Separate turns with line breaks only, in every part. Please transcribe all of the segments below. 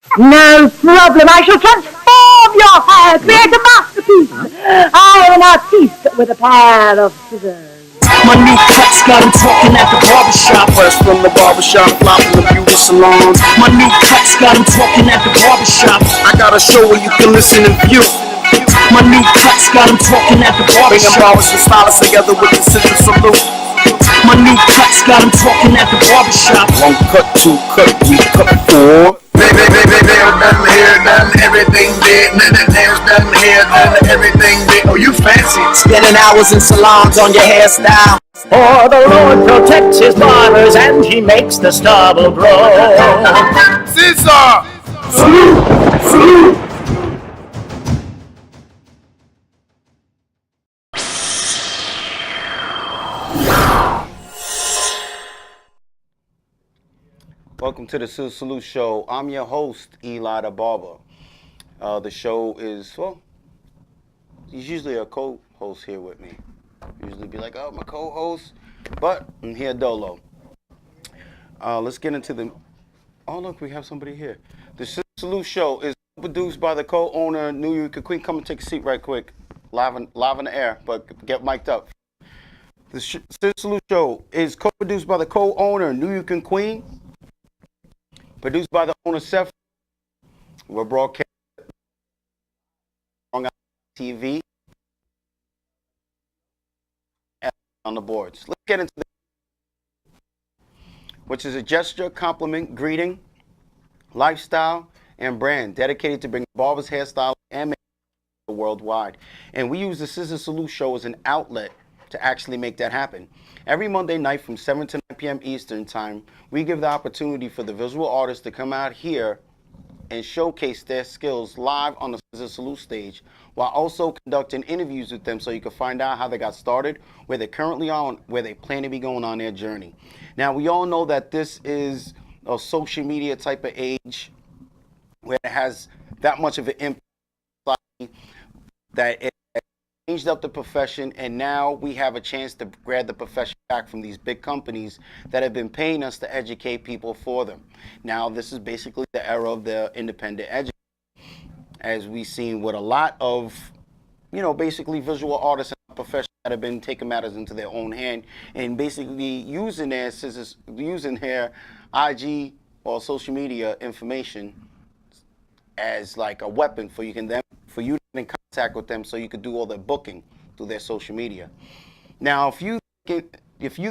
No problem. I shall transform your hair, create a masterpiece. I am an artiste with a pair of scissors.
My new cuts got him talking at the barbershop. Fresh from the barbershop, fly from the beauty salon. My new cuts got him talking at the barbershop. I got a show where you can listen and view. My new cuts got him talking at the barbershop. Bringing barbers and stylists together with the scissor salute. My new cuts got him talking at the barbershop. One cut, two cut, three cut, four.
Baby, nails done, hair done, everything did. Nails done, hair done, everything did. Oh, you fancy?
Spending hours in salons on your hairstyle.
For the Lord protects his barbers and he makes the stubble grow.
Scissor!
Salute!
Welcome to the ScissorSalute show. I'm your host, Eli the Barber. The show is, well, there's usually a co-host here with me. Usually be like, oh, my co-host, but I'm here dolo. Let's get into the, oh look, we have somebody here. The ScissorSalute show is produced by the co-owner, New York Queen. Come and take a seat right quick. Live in the air, but get mic'd up. The ScissorSalute show is co-produced by the co-owner, New York Queen. Produced by the owner, Seth. We're broadcast on TV and on the boards. Let's get into this, which is a gesture, compliment, greeting, lifestyle, and brand dedicated to bringing barbers, hairstylists, and makeup worldwide. And we use the ScissorSalute show as an outlet to actually make that happen. Every Monday night from 7 to 9 p.m. Eastern Time, we give the opportunity for the visual artists to come out here and showcase their skills live on the ScissorSalute stage, while also conducting interviews with them so you can find out how they got started, where they currently are, and where they plan to be going on their journey. Now, we all know that this is a social media type of age where it has that much of an impact that it changed up the profession, and now we have a chance to grab the profession back from these big companies that have been paying us to educate people for them. Now, this is basically the era of the independent education, as we've seen with a lot of, basically visual artists in the profession that have been taking matters into their own hand and basically using their IG or social media information as like a weapon for you to get in contact with them so you could do all their booking through their social media. Now, if you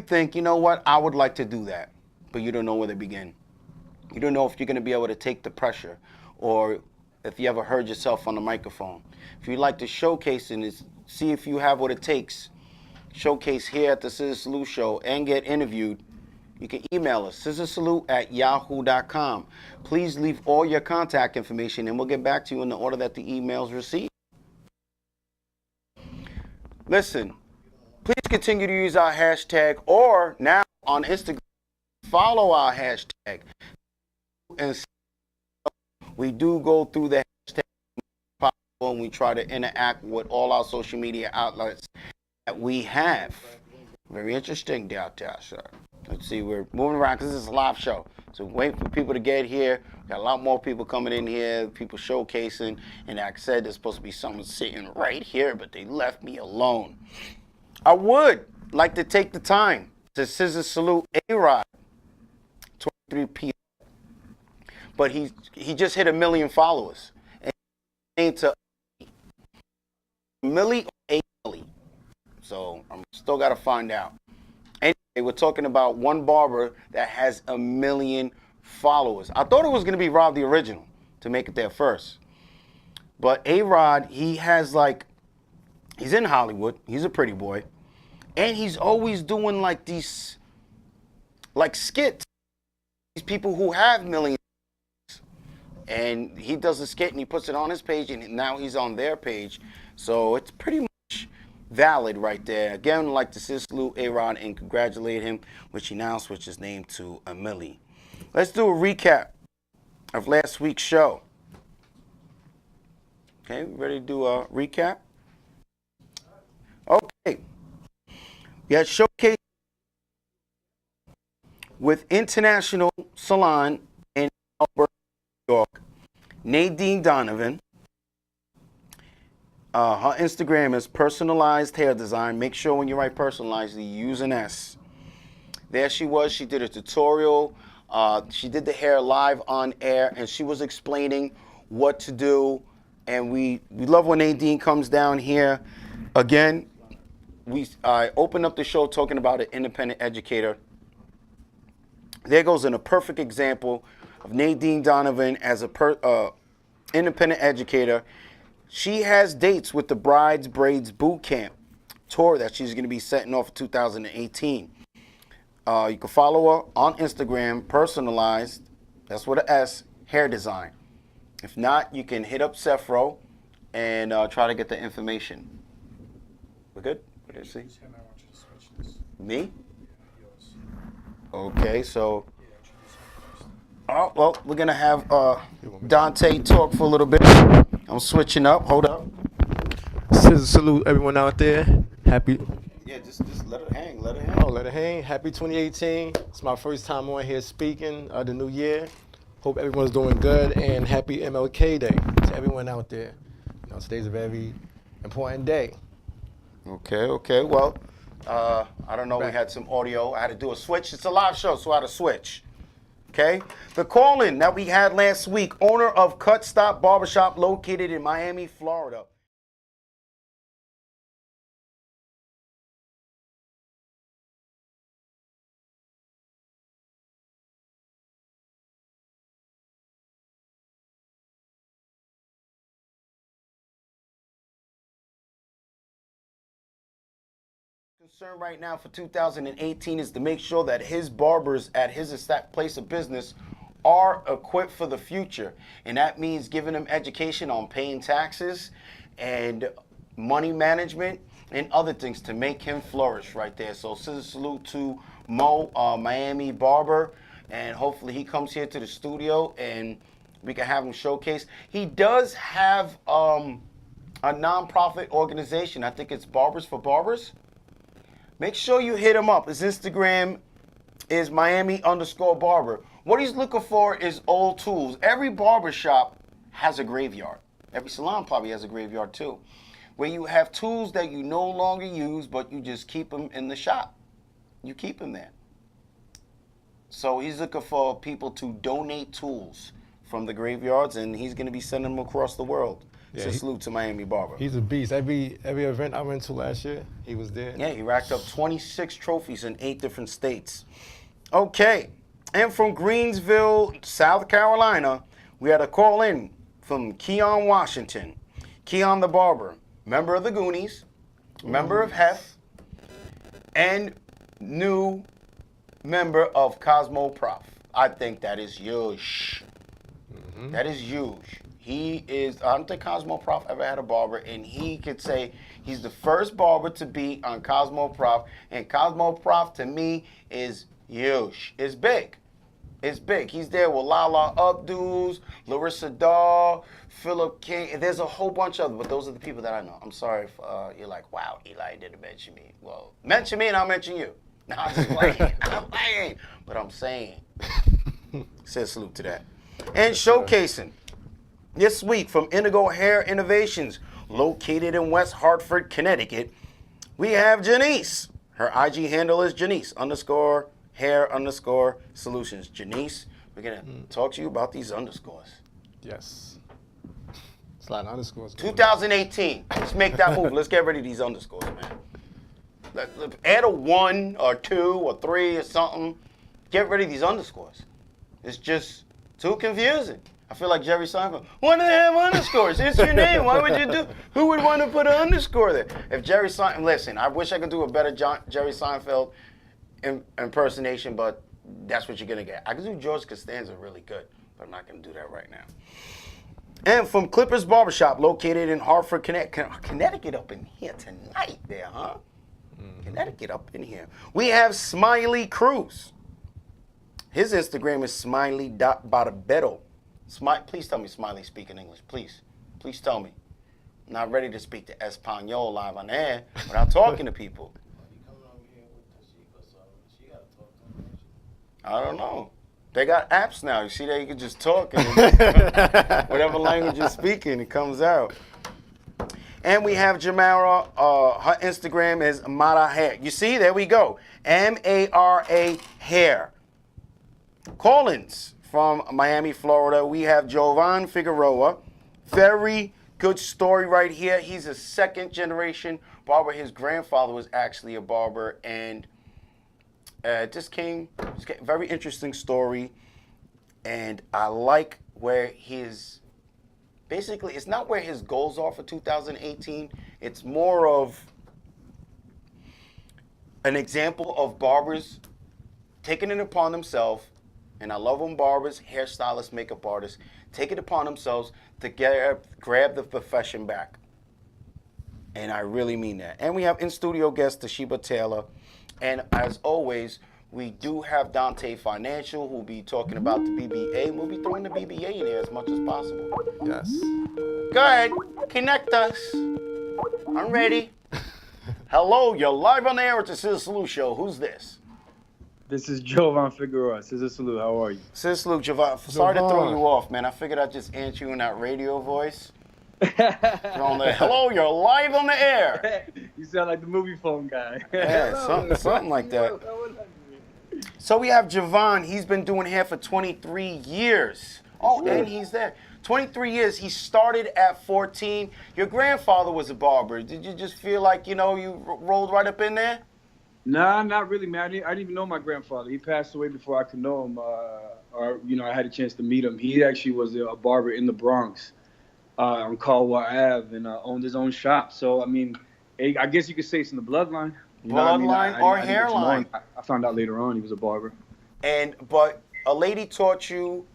think, you know what, I would like to do that, but you don't know where to begin. You don't know if you're going to be able to take the pressure, or if you ever heard yourself on the microphone. If you'd like to showcase and see if you have what it takes, showcase here at the ScissorSalute show and get interviewed, you can email us, scissorsalute@yahoo.com. Please leave all your contact information, and we'll get back to you in the order that the emails receive. Listen, please continue to use our hashtag, or now on Instagram, follow our hashtag. And we do go through the hashtag and we try to interact with all our social media outlets that we have. Very interesting out there, sir. Let's see, we're moving around because this is a live show. So wait for people to get here. We got a lot more people coming in here, people showcasing. And like I said, there's supposed to be someone sitting right here, but they left me alone. I would like to take the time to ScissorSalute A-Rod, 23 p.m. But he just hit 1 million followers. And he's to Millie or A Millie. So I'm still got to find out. Anyway, we're talking about one barber that has 1 million followers. I thought it was going to be Rob the Original to make it there first. But A-Rod, he's in Hollywood. He's a pretty boy. And he's always doing like these, like skits. These people who have millions. And he does a skit and he puts it on his page, and now he's on their page. So it's pretty much valid right there. Again, I'd like to ScissorSalute A-Rod and congratulate him, which he now switched his name to Millie. Let's do a recap of last week's show. Okay, ready to do a recap? Okay. We had Showcase with International Salon in Albert, New York. Nadine Donovan. Her Instagram is personalized hair design. Make sure when you write personalized, you use an S. There she was. She did a tutorial. She did the hair live on air, and she was explaining what to do. And we love when Nadine comes down here. Again, I opened up the show talking about an independent educator. There goes in a perfect example of Nadine Donovan as a independent educator. She has dates with the Brides Braids Boot Camp tour that she's going to be setting off in 2018. You can follow her on Instagram, personalized, that's with an S, hair design. If not, you can hit up Cephro and try to get the information. We're good? What did you see? Me? Okay, so. Oh, well, we're going to have Dante talk for a little bit. I'm switching up. Hold up.
ScissorSalute everyone out there. Happy.
Yeah, just let it hang. Let it hang.
Oh, let it hang. Happy 2018. It's my first time on here speaking of the new year. Hope everyone's doing good, and happy MLK Day to everyone out there. You know, today's a very important day.
Okay. Well, I don't know. We had some audio. I had to do a switch. It's a live show, so I had to switch. Okay. The call-in that we had last week, owner of Cut Stop Barbershop located in Miami, Florida. Concern right now for 2018 is to make sure that his barbers at his place of business are equipped for the future. And that means giving them education on paying taxes and money management and other things to make him flourish right there. So ScissorSalute to Mo, Miami barber, and hopefully he comes here to the studio and we can have him showcase. He does have a nonprofit organization. I think it's Barbers for Barbers. Make sure you hit him up. His Instagram is Miami_barber. What he's looking for is old tools. Every barbershop has a graveyard. Every salon probably has a graveyard too, where you have tools that you no longer use, but you just keep them in the shop. You keep them there. So he's looking for people to donate tools from the graveyards, and he's going to be sending them across the world. Yeah, salute to Miami Barber.
He's a beast. Every event I went to last year, he was there.
Yeah, he racked up 26 trophies in 8 different states. Okay, and from Greensville, South Carolina, we had a call in from Keon Washington. Keon the Barber, member of the Goonies, member of Hef, and new member of Cosmo Prof. I think that is huge. That is huge. He is, I don't think Cosmo Prof ever had a barber, and he could say he's the first barber to be on Cosmo Prof, and Cosmo Prof to me is huge. It's big. It's big. He's there with Lala Abdus, Larissa Daw, Philip King, and there's a whole bunch of them, but those are the people that I know. I'm sorry if you're like, wow, Eli didn't mention me. Well, mention me and I'll mention you. No, I'm just playing. I'm playing. But I'm saying, ScissorSalute to that. And showcasing this week from Indigo Hair Innovations, located in West Hartford, Connecticut, we have Janice. Her IG handle is Janice_hair_solutions. Janice, we're going to talk to you about these underscores.
Yes. It's a lot of underscores.
2018. Let's make that move. Let's get rid of these underscores, man. Add a 1 or 2 or 3 or something. Get rid of these underscores. It's just too confusing. I feel like Jerry Seinfeld. Why do they have underscores? It's your name. Why would you do? Who would want to put an underscore there? If Jerry Seinfeld, listen, I wish I could do a better Jerry Seinfeld impersonation, but that's what you're gonna get. I can do George Costanza really good, but I'm not gonna do that right now. And from Clippers Barbershop, located in Hartford, Connecticut, up in here tonight, there, huh? Connecticut up in here. We have Smiley Cruz. His Instagram is smiley.barbero. Please tell me Smiley speaking English, please. Please tell me. I'm not ready to speak to Espanol live on air without talking to people. I don't know. They got apps now. You see that you can just talk and whatever language you're speaking, it comes out. And we have Jamara. Her Instagram is Mara Hair. You see, there we go. Mara Hair. Collins from Miami, Florida. We have Jovan Figueroa. Very good story right here. He's a second generation barber. His grandfather was actually a barber, and just came very interesting story. And I like where basically, it's not where his goals are for 2018. It's more of an example of barbers taking it upon themselves, and I love when barbers, hairstylists, makeup artists take it upon themselves to grab the profession back. And I really mean that. And we have in-studio guest Toshiba Taylor. And as always, we do have Dante Financial, who will be talking about the BBA. And we'll be throwing the BBA in there as much as possible.
Yes.
Go ahead, connect us. I'm ready. Hello, you're live on the air with the ScissorSalute Show. Who's this?
This is Jovan Figueroa. ScissorSalute, how are you?
ScissorSalute, Javon. Sorry to throw you off, man. I figured I'd just answer you in that radio voice. Hello, you're live on the air.
You sound like the movie phone guy.
Yeah, something like that. So we have Javon. He's been doing hair for 23 years. Oh, and he's there. 23 years. He started at 14. Your grandfather was a barber. Did you just feel like, you rolled right up in there?
Nah, not really, man. I didn't even know my grandfather. He passed away before I could know him. I had a chance to meet him. He actually was a barber in the Bronx on Caldwell Ave and owned his own shop. So, I mean, I guess you could say it's in the bloodline.
Bloodline or hairline?
I found out later on he was a barber.
But a lady taught you,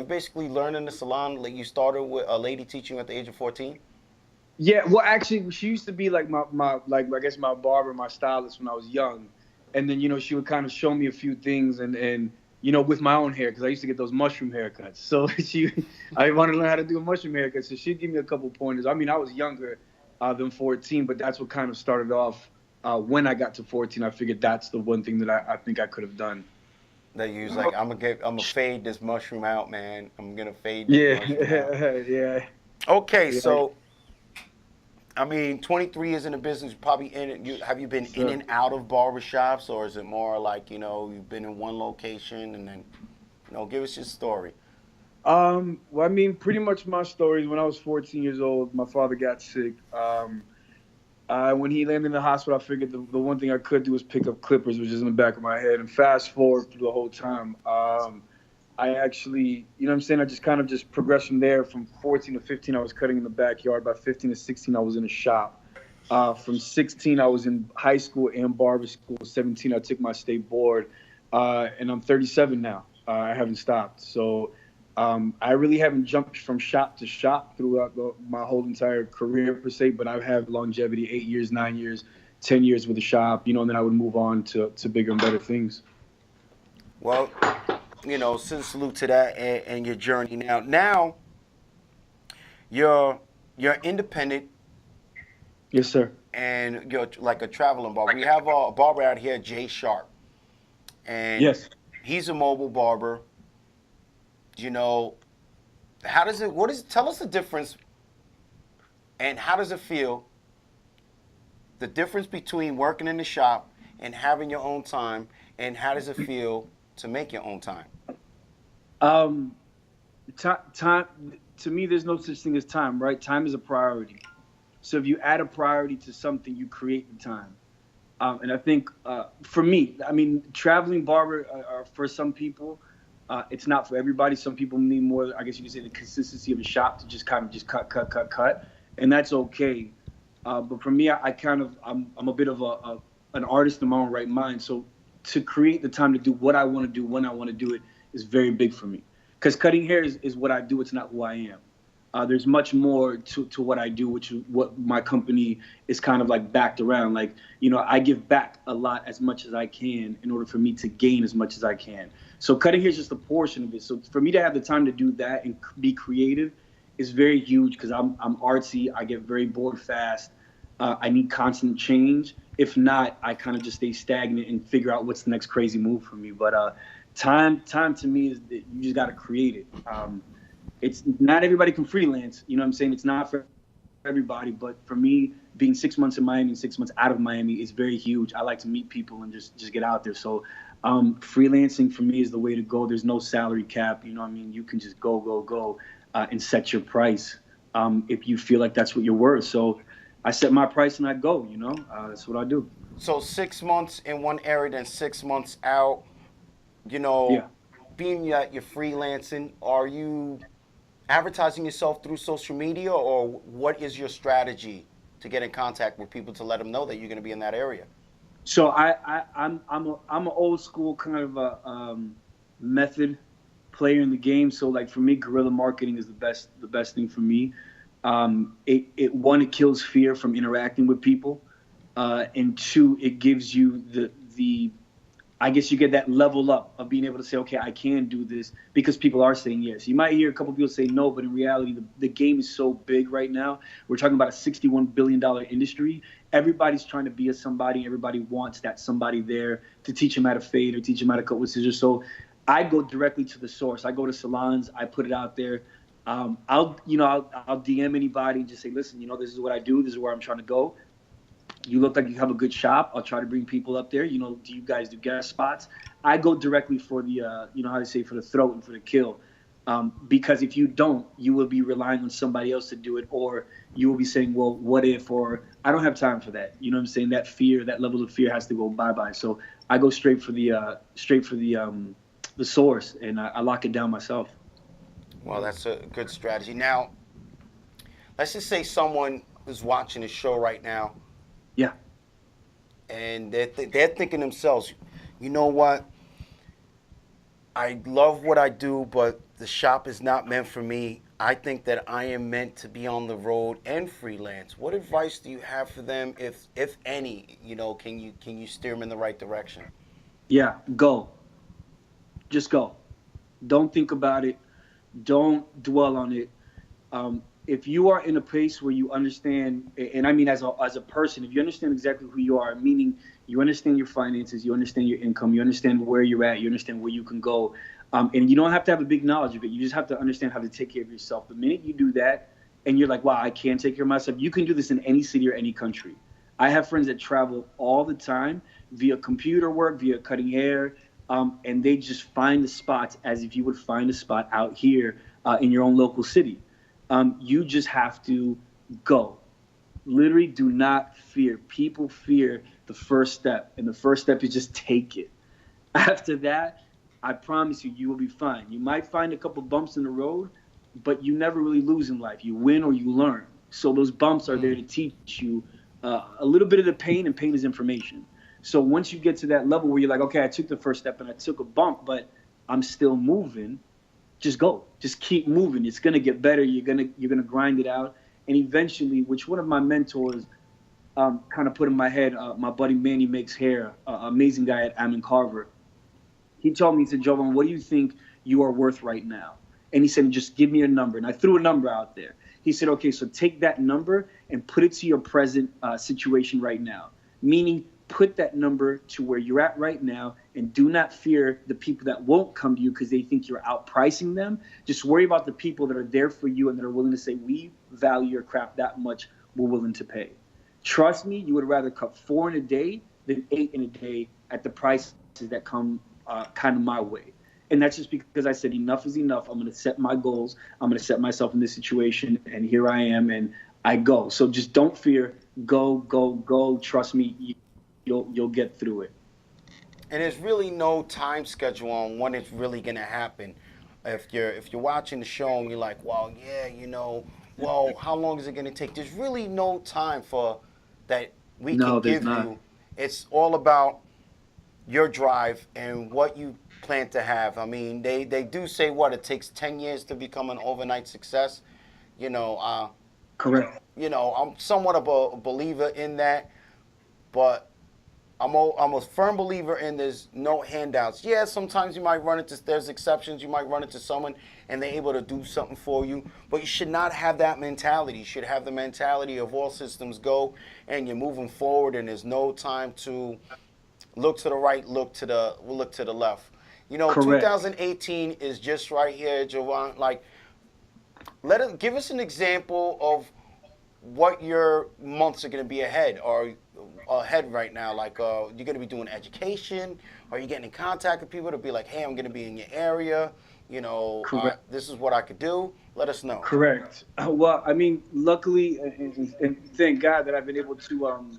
basically learned in the salon, like you started with a lady teaching you at the age of 14?
Yeah, well, actually, she used to be like my barber, my stylist when I was young, and then she would kind of show me a few things, and with my own hair because I used to get those mushroom haircuts. So I wanted to learn how to do a mushroom haircut, so she'd give me a couple pointers. I mean, I was younger than 14, but that's what kind of started off when I got to 14. I figured that's the one thing that I think I could have done.
That you was like, I'm gonna fade this mushroom out, man. I'm gonna fade this mushroom out.
Yeah.
Okay,
yeah.
So. I mean, 23 years in the business, probably have you been in and out of barbershops, or is it more like, you've been in one location and then, give us your story.
Well, I mean, pretty much my story is when I was 14 years old, my father got sick. When he landed in the hospital, I figured the one thing I could do was pick up clippers, which is in the back of my head, and fast forward through the whole time. I actually, I just kind of progressed from there. From 14 to 15, I was cutting in the backyard. By 15 to 16, I was in a shop. From 16, I was in high school and barber school. 17, I took my state board. And I'm 37 now. I haven't stopped. So I really haven't jumped from shop to shop throughout my whole entire career, per se. But I've had longevity, 8 years, 9 years, 10 years with the shop, and then I would move on to bigger and better things.
Well, ScissorSalute to that and your journey now. Now, you're independent.
Yes, sir.
And you're like a traveling barber. We have a barber out here, Jay Sharp. And
yes,
he's a mobile barber. Tell us the difference and how does it feel, the difference between working in the shop and having your own time, and how does it feel to make your own time?
Time, to me, there's no such thing as time, right? Time is a priority. So if you add a priority to something, you create the time. And I think for me, I mean, traveling barber for some people, it's not for everybody. Some people need more, I guess you could say, the consistency of a shop to just cut. And that's okay. But for me, I'm a bit of an artist in my own right mind. So to create the time to do what I want to do when I want to do it is very big for me. Because cutting hair is what I do. It's not who I am. There's much more to what I do, which is what my company is kind of like backed around. Like, I give back a lot as much as I can in order for me to gain as much as I can. So cutting hair is just a portion of it. So for me to have the time to do that and be creative is very huge because I'm artsy. I get very bored fast. I need constant change. If not, I kind of just stay stagnant and figure out what's the next crazy move for me. But time to me is that you just got to create it. It's not everybody can freelance. You know what I'm saying? It's not for everybody, but for me, being 6 months in Miami and 6 months out of Miami is very huge. I like to meet people and just get out there. So freelancing for me is the way to go. There's no salary cap. You know what I mean? You can just go and set your price if you feel like that's what you're worth. So I set my price and I go. You know, that's what I do.
So 6 months in one area, then 6 months out. You know,
Yeah.
being that you're freelancing, are you advertising yourself through social media, or what is your strategy to get in contact with people to let them know that you're going to be in that area?
So I'm an old school kind of a method player in the game. So like for me, guerrilla marketing is the best thing for me. It kills fear from interacting with people, and two, it gives you the I guess you get that level up of being able to say, okay, I can do this because people are saying yes. You might hear a couple people say no, but in reality, the game is so big right now. We're talking about a $61 billion industry. Everybody's trying to be a somebody. Everybody wants that somebody there to teach them how to fade or teach them how to cut with scissors. So I go directly to the source. I go to salons. I put it out there. I'll DM anybody and just say, listen, this is what I do. This is where I'm trying to go. You look like you have a good shop. I'll try to bring people up there. Do you guys do guest spots? I go directly for the, how to say, for the throat and for the kill. Because if you don't, you will be relying on somebody else to do it, or you will be saying, well, what if, or I don't have time for that. You know what I'm saying? That fear, that level of fear has to go bye-bye. So I go straight for the source, and I lock it down myself.
Well, that's a good strategy. Now, let's just say someone is watching the show right now,
Yeah.
and they're thinking to themselves, you know what? I love what I do, but the shop is not meant for me. I think that I am meant to be on the road and freelance. What advice do you have for them, if any? Can you steer them in the right direction?
Yeah, go. Just go. Don't think about it. Don't dwell on it. If you are in a place where you understand, and I mean as a person, if you understand exactly who you are, meaning you understand your finances, you understand your income, you understand where you're at, you understand where you can go, and you don't have to have a big knowledge of it. You just have to understand how to take care of yourself. The minute you do that, and you're like, wow, I can take care of myself, you can do this in any city or any country. I have friends that travel all the time via computer work, via cutting hair, and they just find the spots as if you would find a spot out here in your own local city. You just have to go. Literally, do not fear. People fear the first step, and the first step is just take it. After that, I promise you, you will be fine. You might find a couple bumps in the road, but you never really lose in life. You win or you learn. So those bumps are there to teach you a little bit of the pain, and pain is information. So once you get to that level where you're like, okay, I took the first step and I took a bump, but I'm still moving, just go. Just keep moving. It's gonna get better. You're gonna grind it out, and eventually, which one of my mentors kind of put in my head, my buddy Manny makes hair, amazing guy at Ammon Carver. He told me, he said, Jovan, what do you think you are worth right now? And he said, just give me a number. And I threw a number out there. He said, okay, so take that number and put it to your present situation right now. Meaning, put that number to where you're at right now, and do not fear the people that won't come to you because they think you're outpricing them. Just worry about the people that are there for you and that are willing to say, we value your craft that much, we're willing to pay. Trust me, you would rather cut 4 in a day than 8 in a day at the prices that come kind of my way. And that's just because I said enough is enough. I'm going to set my goals. I'm going to set myself in this situation, and here I am, and I go. So just don't fear. Go, go, go. Trust me, you'll get through it.
And there's really no time schedule on when it's really gonna happen. If you're watching the show and you're like, well, yeah, well, how long is it gonna take? There's really no time for that we can give you. It's all about your drive and what you plan to have. I mean, they do say it takes 10 years to become an overnight success.
Correct.
I'm somewhat of a believer in that, but I'm a firm believer in there's no handouts. Yeah, sometimes you might there's exceptions. You might run into someone and they're able to do something for you, but you should not have that mentality. You should have the mentality of all systems go, and you're moving forward, and there's no time to look to the right, look to the left. You know,
Correct.
2018 is just right here, Javon. Like, give us an example of what your months are going to be ahead or ahead right now. Like, you're going to be doing education. Are you getting in contact with people to be like, hey, I'm going to be in your area. You know,
Correct.
this is what I could do. Let us know.
Correct. Well, I mean, luckily, and thank God that I've been able to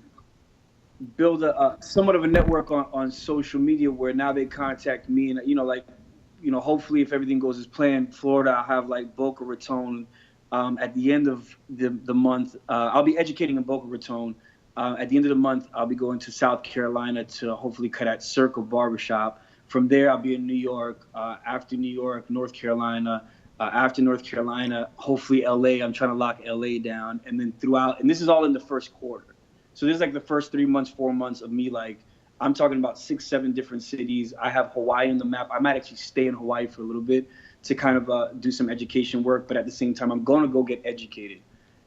build a somewhat of a network on social media where now they contact me and hopefully if everything goes as planned, Florida, I'll have like Boca Raton at the end of the month. I'll be educating in Boca Raton. At the end of the month, I'll be going to South Carolina to hopefully cut at Circle Barbershop. From there, I'll be in New York. After New York, North Carolina. After North Carolina, hopefully LA. I'm trying to lock LA down. And then throughout, and this is all in the first quarter. So this is like the first 3 months, 4 months of me, like, I'm talking about 6, 7 different cities. I have Hawaii on the map. I might actually stay in Hawaii for a little bit to kind of do some education work. But at the same time, I'm going to go get educated.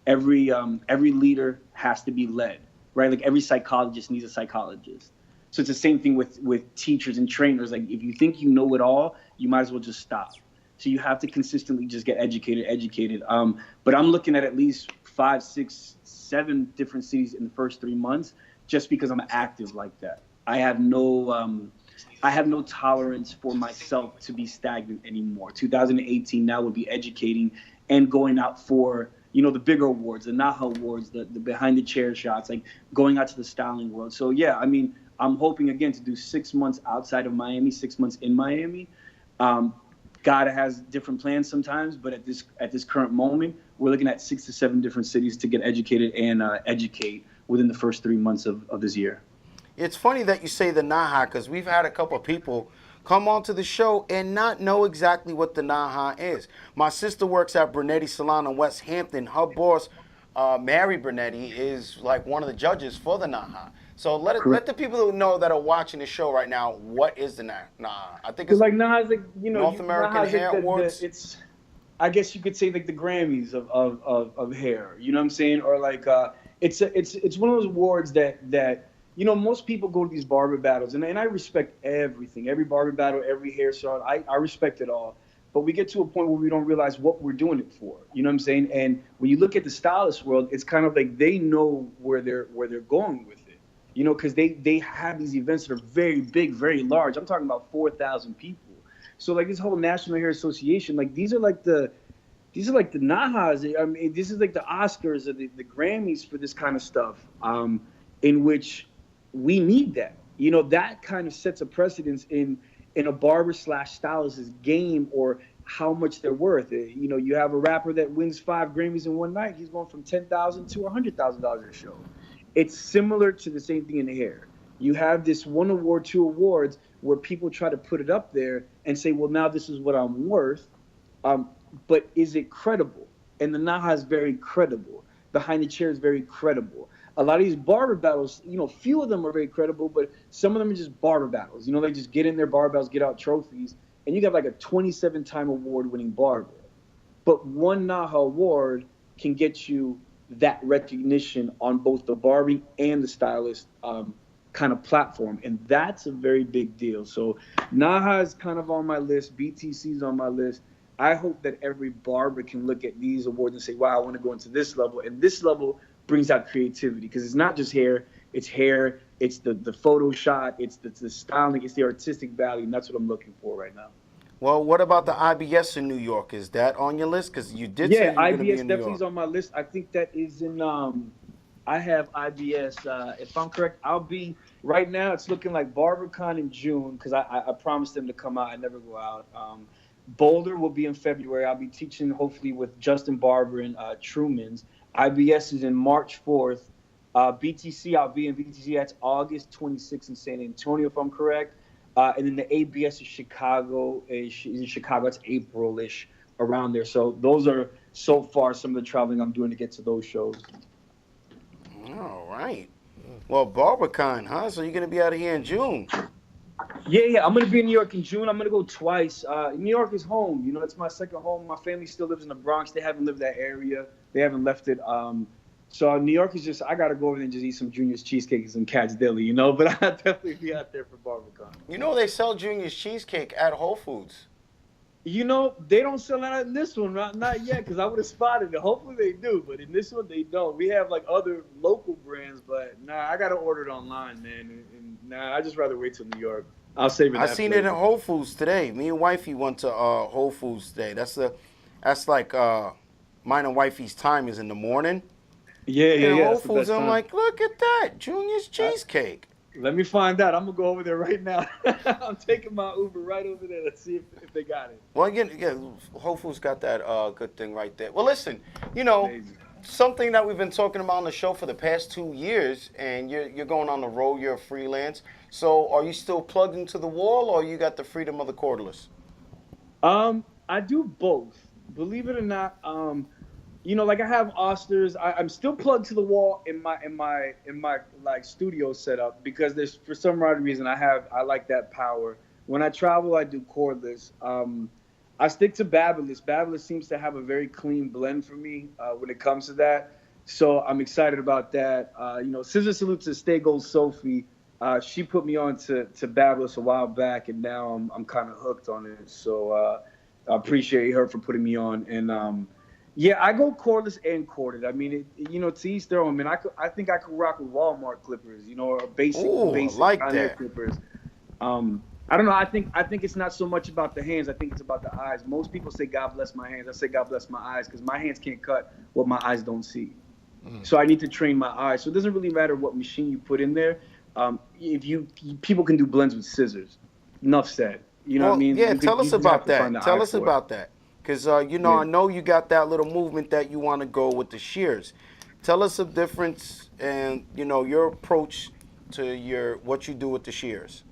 Every leader has to be led, right? Like every psychologist needs a psychologist. So it's the same thing with teachers and trainers. Like if you think you know it all, you might as well just stop. So you have to consistently just get educated. But I'm looking at least 5, 6, 7 different cities in the first 3 months, just because I'm active like that. I have no tolerance for myself to be stagnant anymore. 2018 now would be educating and going out for, the bigger awards, the NAHA awards, the behind the chair shots, like going out to the styling world. So yeah, I mean, I'm hoping again to do 6 months outside of Miami, 6 months in Miami. God has different plans sometimes, but at this current moment, we're looking at 6 to 7 different cities to get educated and educate within the first 3 months of this year.
It's funny that you say the NAHA because we've had a couple of people come onto the show and not know exactly what the NAHA is. My sister works at Brunetti Salon in West Hampton. Her boss, Mary Brunetti, is like one of the judges for the NAHA. So let the people who know that are watching the show right now, what is the NAHA? I think it's
like NAHA's like
North American Hair Awards.
It's, I guess you could say like the Grammys of hair. You know what I'm saying? Or like it's one of those awards that most people go to these barber battles, and I respect everything, every barber battle, every hair salon. I respect it all. But we get to a point where we don't realize what we're doing it for. You know what I'm saying? And when you look at the stylist world, it's kind of like they know where they're going with it. Because they have these events that are very big, very large. I'm talking about 4,000 people. So like this whole National Hair Association, like these are like the NAHAs. I mean, this is like the Oscars or the Grammys for this kind of stuff. In which we need that. That kind of sets a precedence in a barber / stylist's game or how much they're worth. You have a rapper that wins 5 Grammys in one night. He's going from $10,000 to $100,000 a show. It's similar to the same thing in the hair. You have this 1 award, 2 awards where people try to put it up there and say, well, now this is what I'm worth. But is it credible? And the NAHA is very credible. Behind the chair is very credible. A lot of these barber battles, few of them are very credible, but some of them are just barber battles. They just get in their barber battles, get out trophies, and you got like a 27-time award-winning barber. But one NAHA award can get you that recognition on both the barbing and the stylist kind of platform. And that's a very big deal. So NAHA is kind of on my list. BTC is on my list. I hope that every barber can look at these awards and say, wow, I want to go into this level. And this level brings out creativity because it's not just hair. It's the photo shot, it's the styling, it's the artistic value. And that's what I'm looking for right now.
Well, what about the IBS in New York? Is that on your list? Because you did say you were going to be in New York.
IBS definitely is on my list. I think that is in. I have IBS. If I'm correct, I'll be right now. It's looking like BarberCon in June because I promised them to come out. I never go out. Boulder will be in February. I'll be teaching hopefully with Justin Barber and Truman's. IBS is in March 4th. BTC, I'll be in BTC. That's August 26th in San Antonio, if I'm correct. And then the ABS is Chicago. Is in Chicago. It's April-ish around there. So those are so far some of the traveling I'm doing to get to those shows.
All right. Well, BarberCon, huh? So you're going to be out of here in June.
Yeah. I'm going to be in New York in June. I'm going to go twice. New York is home. It's my second home. My family still lives in the Bronx. They haven't lived that area. They haven't left it. So New York is just, I got to go over there and just eat some Junior's cheesecake and some Cat's Deli, you know? But I'll definitely be out there for Barbican.
You know they sell Junior's cheesecake at Whole Foods.
You know, they don't sell that in this one, not yet, because I would have spotted it. Hopefully they do, but in this one they don't. We have like other local brands, but nah, I gotta order it online, man. And nah, I just rather wait till New York. I'll save it.
I seen it in Whole Foods today. Me and wifey went to Whole Foods today. That's like mine and wifey's time is in the morning.
Yeah.
Whole Foods, I'm like, look at that, Junior's cheesecake.
Let me find out. I'm gonna go over there right now. I'm taking my Uber right over there. Let's see if they got it.
Well, yeah, Whole Foods got that good thing right there. Well, listen, you know,
Amazing.
something that we've been talking about on the show for the past 2 years, and you're going on the road. You're a freelance. So, are you still plugged into the wall, or you got the freedom of the cordless?
I do both. Believe it or not, you know, like I have Osters. I'm still plugged to the wall in my like studio setup because there's for some odd reason I like that power. When I travel, I do cordless. I stick to Babyliss. Babyliss seems to have a very clean blend for me when it comes to that. So I'm excited about that. You know, ScissorSalute to Stay Gold Sophie. She put me on to Babyliss a while back, and now I'm kind of hooked on it. So I appreciate her for putting me on. And yeah, I go cordless and corded. I mean, you know, to each their own. I mean, I think I could rock with Walmart clippers, you know, or basic
like that.
clippers. I don't know. I think it's not so much about the hands. I think it's about the eyes. Most people say, "God bless my hands." I say, "God bless my eyes," because my hands can't cut what my eyes don't see. So I need to train my eyes. So it doesn't really matter what machine you put in there. People can do blends with scissors. Enough said. You know what I mean?
Yeah, tell us about that. Tell us about that. Because, you know, I know you got that little movement that you want to go with the shears. Tell us the difference and, you know, your approach to what you do with the shears.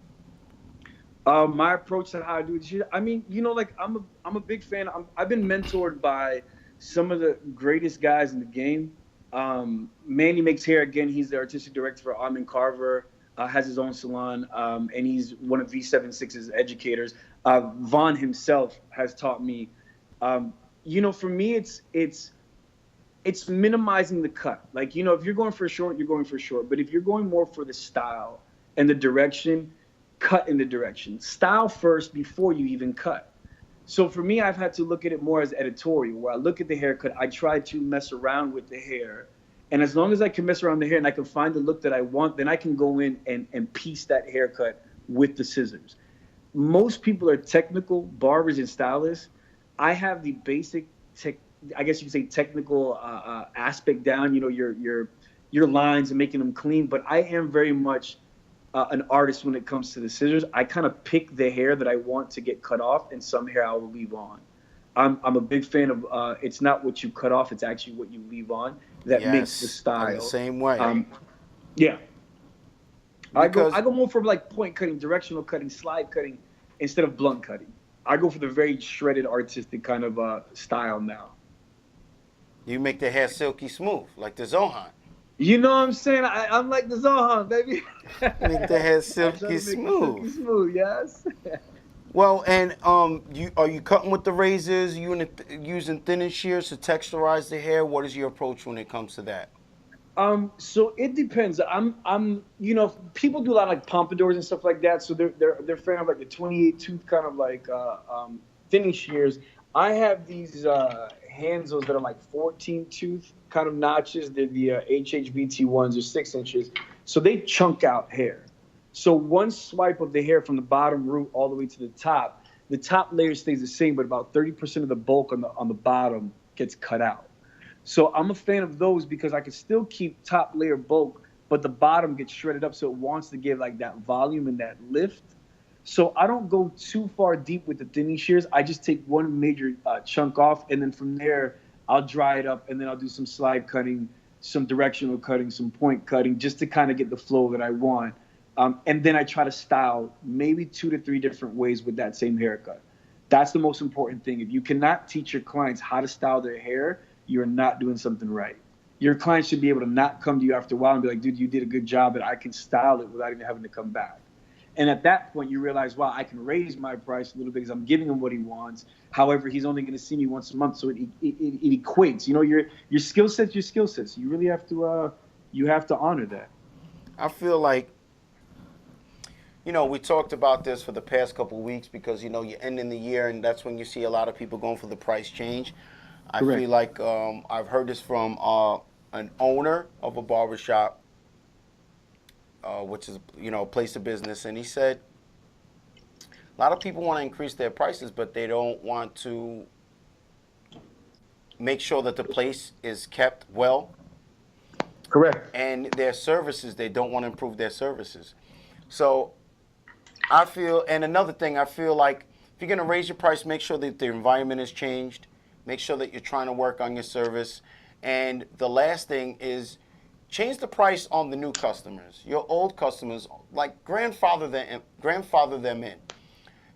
My approach to how I do the shears, I mean, you know, like I'm a big fan. I've been mentored by some of the greatest guys in the game. Manny makes hair again. He's the artistic director for Armin Carver. Has his own salon, and he's one of V76's educators. Vaughn himself has taught me. You know, for me, it's minimizing the cut. Like, you know, if you're going for a short, you're going for a short. But if you're going more for the style and the direction, cut in the direction. Style first before you even cut. So for me, I've had to look at it more as editorial, where I look at the haircut, I try to mess around with the hair. And as long as I can mess around the hair and I can find the look that I want, then I can go in and piece that haircut with the scissors. Most people are technical barbers and stylists. I have the basic I guess you could say technical aspect down, you know, your lines and making them clean. But I am very much an artist when it comes to the scissors. I kind of pick the hair that I want to get cut off, and some hair I will leave on. I'm a big fan of it's not what you cut off, it's actually what you leave on that makes the style.
I'm the same way.
Yeah. I go more for like point cutting, directional cutting, slide cutting instead of blunt cutting. I go for the very shredded artistic kind of style now.
You make the hair silky smooth, like the Zohan.
You know what I'm saying? I'm like the Zohan, baby.
Make the hair silky smooth.
Silky smooth, yes.
Well, and are you cutting with the razors? You using thinning shears to texturize the hair? What is your approach when it comes to that?
So it depends. I'm you know, people do a lot of like pompadours and stuff like that. So they're fan of like the 28 tooth kind of like thinning shears. I have these Hanzels that are like 14 tooth kind of notches. They're the HHVT ones, are 6 inches. So they chunk out hair. So one swipe of the hair from the bottom root all the way to the top layer stays the same, but about 30% of the bulk on the bottom gets cut out. So I'm a fan of those because I can still keep top layer bulk, but the bottom gets shredded up, so it wants to give like that volume and that lift. So I don't go too far deep with the thinning shears. I just take one major chunk off, and then from there I'll dry it up, and then I'll do some slide cutting, some directional cutting, some point cutting, just to kind of get the flow that I want. And then I try to style maybe 2 to 3 different ways with that same haircut. That's the most important thing. If you cannot teach your clients how to style their hair, you're not doing something right. Your clients should be able to not come to you after a while and be like, dude, you did a good job, and I can style it without even having to come back. And at that point, you realize, wow, I can raise my price a little bit because I'm giving him what he wants. However, he's only going to see me once a month, so it equates. You know, your skill sets, your skill sets. You really have to honor that.
I feel like, you know, we talked about this for the past couple of weeks because, you know, you're ending the year and that's when you see a lot of people going for the price change. I
Correct.
feel like I've heard this from an owner of a barbershop, which is, you know, a place of business, and he said a lot of people want to increase their prices, but they don't want to make sure that the place is kept well.
Correct.
And their services, they don't want to improve their services. So I feel, and another thing, I feel like if you're going to raise your price, make sure that the environment has changed. Make sure that you're trying to work on your service. And the last thing is change the price on the new customers. Your old customers, like grandfather them in.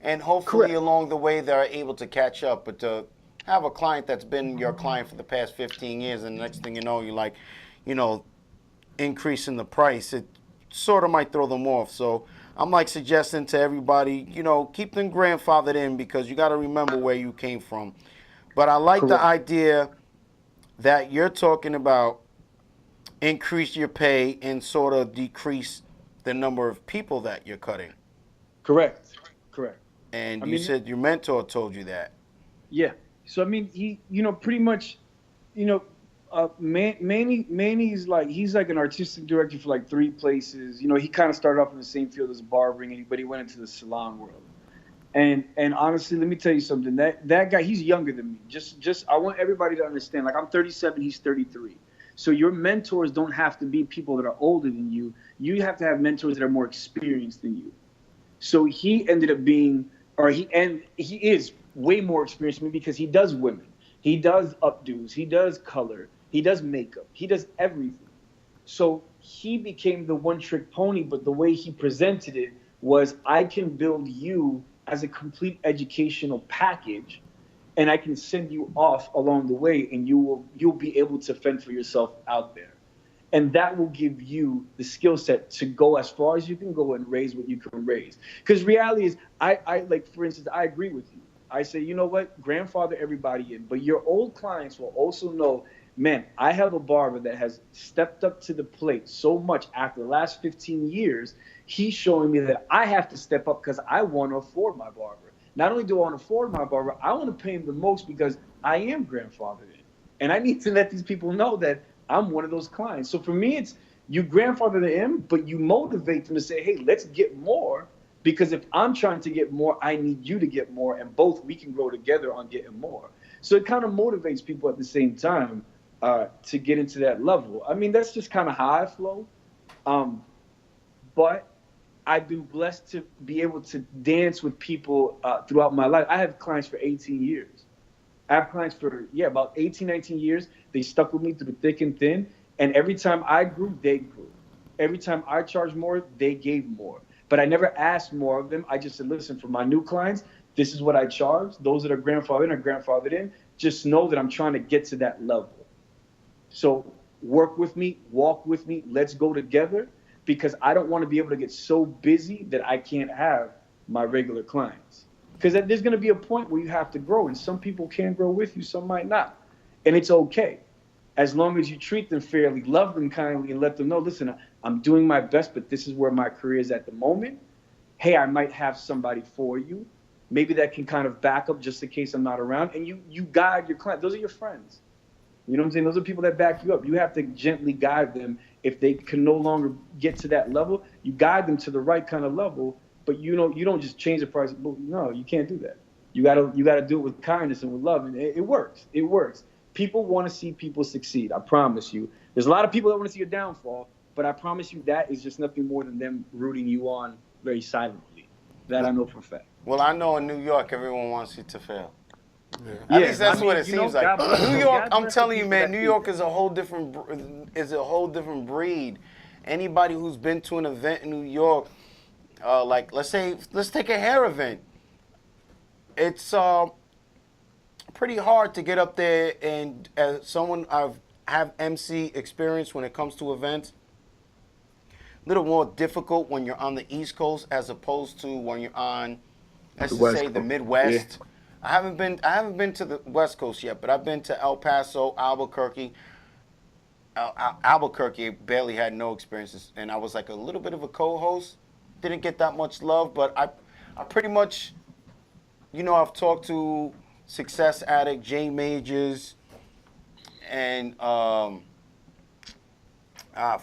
And hopefully
Correct.
along the way they're able to catch up. But to have a client that's been your client for the past 15 years and the next thing you know, you're like, you know, increasing the price, it sort of might throw them off. So I'm like suggesting to everybody, you know, keep them grandfathered in because you got to remember where you came from. But I like the idea that you're talking about increase your pay and sort of decrease the number of people that you're cutting.
Correct.
And you said your mentor told you that.
Yeah. So I mean, he, you know, pretty much, you know, Manny's like, he's like an artistic director for like 3 places. You know, he kind of started off in the same field as barbering, but he went into the salon world. And honestly, let me tell you something. That guy, he's younger than me. Just I want everybody to understand. Like, I'm 37, he's 33. So your mentors don't have to be people that are older than you. You have to have mentors that are more experienced than you. So he ended up being, he is way more experienced than me because he does women. He does updos. He does color. He does makeup. He does everything. So he became the one-trick pony, but the way he presented it was, I can build you as a complete educational package, and I can send you off along the way, and you'll be able to fend for yourself out there. And that will give you the skill set to go as far as you can go and raise what you can raise. Because reality is, I like, for instance, I agree with you. I say, you know what, grandfather everybody in, but your old clients will also know, man, I have a barber that has stepped up to the plate so much after the last 15 years. He's showing me that I have to step up because I want to afford my barber. Not only do I want to afford my barber, I want to pay him the most because I am grandfathered in. And I need to let these people know that I'm one of those clients. So for me, it's you grandfather them in, but you motivate them to say, hey, let's get more. Because if I'm trying to get more, I need you to get more. And both we can grow together on getting more. So it kind of motivates people at the same time to get into that level. I mean, that's just kind of how I flow. But I've been blessed to be able to dance with people throughout my life. I have clients for 18 years. I have clients for, about 18, 19 years. They stuck with me through thick and thin. And every time I grew, they grew. Every time I charged more, they gave more. But I never asked more of them. I just said, listen, for my new clients, this is what I charge. Those that are grandfathered in are grandfathered in. Just know that I'm trying to get to that level. So work with me, walk with me, let's go together, because I don't want to be able to get so busy that I can't have my regular clients. Because there's going to be a point where you have to grow, and some people can grow with you, some might not. And it's okay. As long as you treat them fairly, love them kindly, and let them know, listen, I'm doing my best, but this is where my career is at the moment. Hey, I might have somebody for you. Maybe that can kind of back up just in case I'm not around. And you guide your client. Those are your friends. You know what I'm saying? Those are people that back you up. You have to gently guide them. If they can no longer get to that level, you guide them to the right kind of level, but you don't just change the price. No, you can't do that. You gotta do it with kindness and with love, and it works. It works. People want to see people succeed. I promise you. There's a lot of people that want to see your downfall, but I promise you that is just nothing more than them rooting you on very silently. That I know for a fact.
Well, I know in New York, everyone wants you to fail.
Yeah.
At least that's what it seems like.
God
New York, I'm
bless
telling
the
you,
people
man,
that
New
think
York
that.
is a whole different breed. Anybody who's been to an event in New York, like let's take a hair event. It's pretty hard to get up there, and as someone have MC experience when it comes to events, little more difficult when you're on the East Coast as opposed to when you're on, let's
The
just
West
say, the
Coast.
Midwest. I haven't been to the West Coast yet, but I've been to El Paso, Albuquerque. Albuquerque barely had no experiences, and I was like a little bit of a co-host. Didn't get that much love, but I pretty much, I've talked to Success Addict, Jay Majors, and I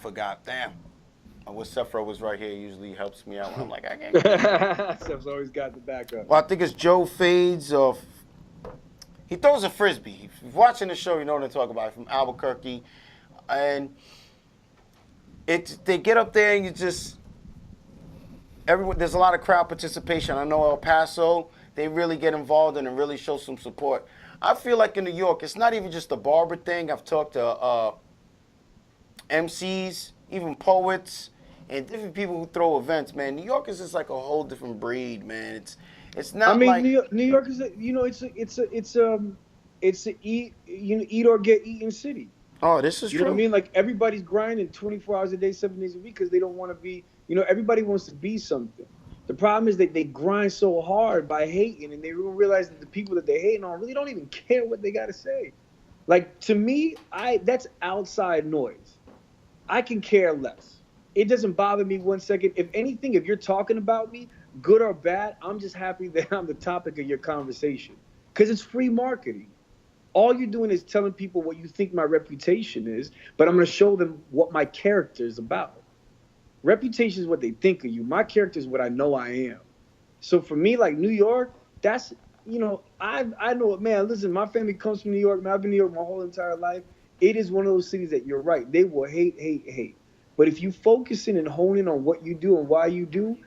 forgot. Damn. What Sefro was right here usually helps me out when I'm like, I can't.
Seth's always got the backup.
Well, I think it's Joe Fades of. He throws a frisbee. If you're watching the show, you know what I'm talking about. From Albuquerque, and they get up there and you just everyone. There's a lot of crowd participation. I know El Paso, they really get involved and really show some support. I feel like in New York, it's not even just a barber thing. I've talked to MCs, even poets, and different people who throw events. Man, New York is just like a whole different breed, man. It's not.
I mean,
like
New York is it's a eat or get eaten city.
Oh, this is
You
true.
know what I mean? Like everybody's grinding 24 hours a day, 7 days a week because they don't want to be. Everybody wants to be something. The problem is that they grind so hard by hating, and they don't realize that the people that they hating on really don't even care what they got to say. Like to me, that's outside noise. I can care less. It doesn't bother me 1 second. If anything, if you're talking about me, good or bad, I'm just happy that I'm the topic of your conversation because it's free marketing. All you're doing is telling people what you think my reputation is, but I'm going to show them what my character is about. Reputation is what they think of you. My character is what I know I am. So for me, like New York, that's, I know, man, listen, my family comes from New York, man. I've been in New York my whole entire life. It is one of those cities that you're right. They will hate, hate, hate. But if you focus in and hone in on what you do and why you do,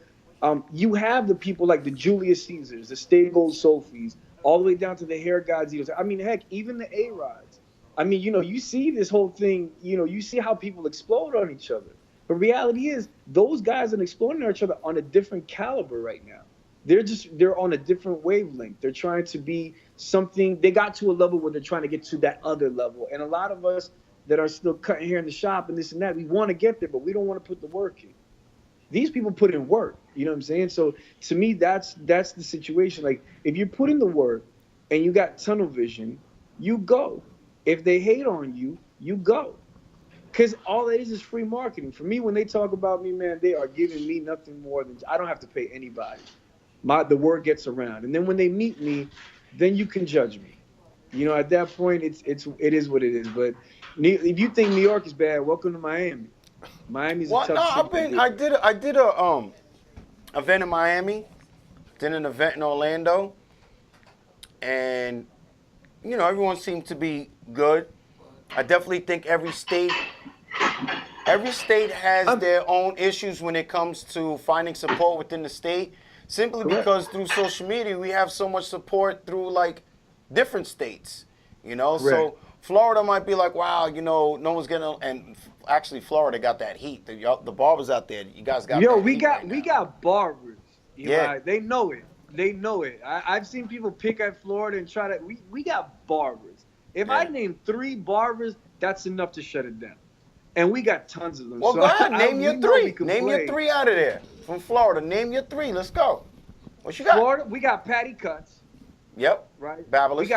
you have the people like the Julius Caesars, the Stay Gold Sophies, all the way down to the hair gods. I mean, heck, even the A-Rods. I mean, you see this whole thing, you see how people explode on each other. But reality is, those guys are exploding on each other on a different caliber right now. They're on a different wavelength. They're trying to be something. They got to a level where they're trying to get to that other level. And a lot of us that are still cutting hair in the shop and this and that, we want to get there, but we don't want to put the work in. These people put in work. You know what I'm saying? So to me, that's the situation. Like if you put in the work and you got tunnel vision, you go. If they hate on you, you go. Because all it is free marketing. For me, when they talk about me, man, they are giving me nothing more than I don't have to pay anybody. The word gets around. And then when they meet me, then you can judge me. At that point, it is what it is. But if you think New York is bad, welcome to Miami. Miami's a tough city.
I did a event in Miami, did an event in Orlando, and everyone seemed to be good. I definitely think every state has their own issues when it comes to finding support within the state. Simply because through social media we have so much support through like different states, So Florida might be like, wow, no one's gonna. And actually, Florida got that heat. The barbers out there, you guys got.
Yo,
that
we
heat
got
right
we
now.
got barbers.
Yeah,
they know it. They know it. I've seen people pick at Florida and try to. We got barbers. If I name 3 barbers, that's enough to shut it down. And we got tons of them.
Well,
so
go ahead. Name your 3. Name
play.
your 3 out of there from Florida. Name your 3. Let's go. What you got?
Florida, we got Patty Cuts.
Yep.
Right.
Babylous.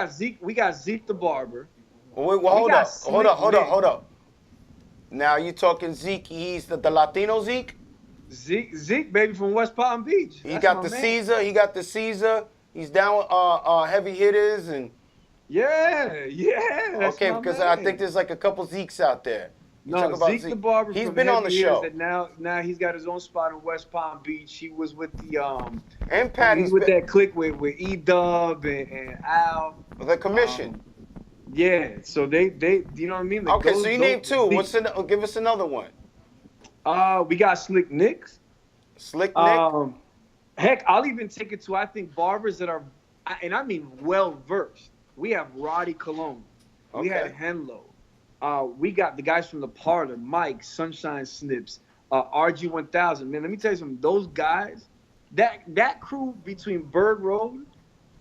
We got Zeke the barber.
Well, hold up. Now you talking Zeke? He's the Latino Zeke.
Zeke, baby, from West Palm Beach.
He got the Caesar. He got the Caesar. He's down with heavy hitters and.
Yeah.
Okay, because I think there's like a couple Zekes out there.
No, Zeke the barber.
He's
from
been on the show.
That now he's got his own spot in West Palm Beach. He was with the
and Patty's
with that clique with E-Dub and Al.
The commission.
Yeah, so they you know what I mean?
Like so you named 2. Give us another one.
We got Slick Nicks.
Slick Nick.
Heck, I'll even take it to I think barbers that are, and I mean well versed. We have Roddy Cologne. We had Henlo. We got the guys from the Parlor, Mike, Sunshine Snips, RG1000. Man, let me tell you something. Those guys, that crew between Bird Road,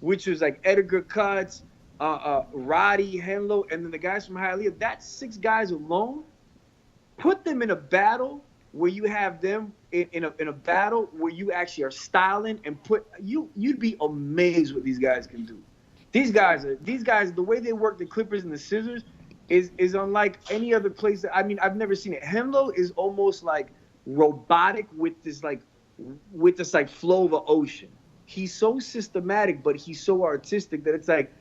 which was like Edgar Cuts, Roddy, Henlo, and then the guys from Hialeah, that 6 guys alone, put them in a battle where you have them in a battle where you actually are styling and you'd be amazed what these guys can do. These guys, the way they work the clippers and the scissors is unlike any other place. I mean, I've never seen it. Hemlo is almost like robotic with this like flow of the ocean. He's so systematic, but he's so artistic that it's like,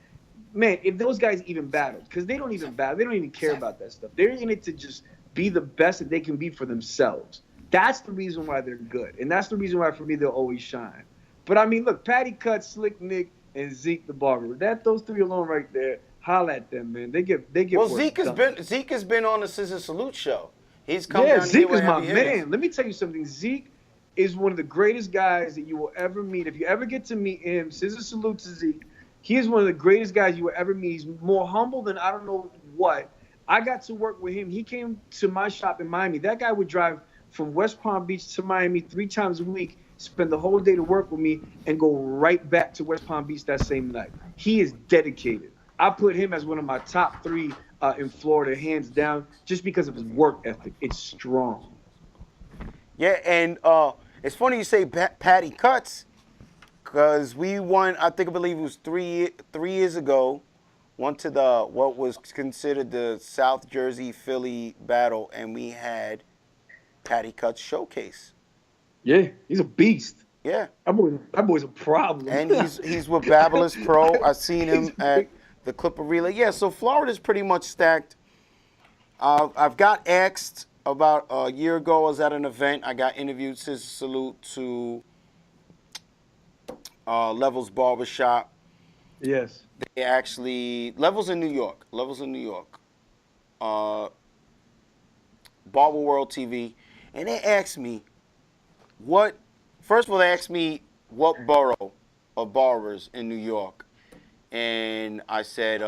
man, if those guys even battle, because they don't even battle, they don't even care about that stuff. They're in it to just be the best that they can be for themselves. That's the reason why they're good, and that's the reason why for me they'll always shine. But I mean, look, Patty Cut, Slick Nick, and Zeke the Barber. Those three alone right there. Holla at them, man. They get.
Well,
work
Zeke has been on the ScissorSalute show. He's come down
Zeke
here
is my
heavy
man.
hitters.
Let me tell you something. Zeke is one of the greatest guys that you will ever meet. If you ever get to meet him, ScissorSalute to Zeke. He is one of the greatest guys you will ever meet. He's more humble than I don't know what. I got to work with him. He came to my shop in Miami. That guy would drive from West Palm Beach to Miami 3 times a week, spend the whole day to work with me, and go right back to West Palm Beach that same night. He is dedicated. I put him as one of my top 3 in Florida, hands down, just because of his work ethic. It's strong.
Yeah, and it's funny you say Patty Cuts, because we won, I believe it was 3 years ago, went to what was considered the South Jersey Philly battle, and we had Patty Cuts showcase.
Yeah, he's a beast.
Yeah.
That boy's a problem.
And he's with Babylous Pro. I've seen him at the Clipper Relay. Yeah, so Florida's pretty much stacked. I've got asked about a year ago. I was at an event. I got interviewed. ScissorSalute to Levels Barbershop.
Yes.
They actually Levels in New York. Barber World TV, and they asked me what. First of all, they asked me what borough of barbers in New York, and I said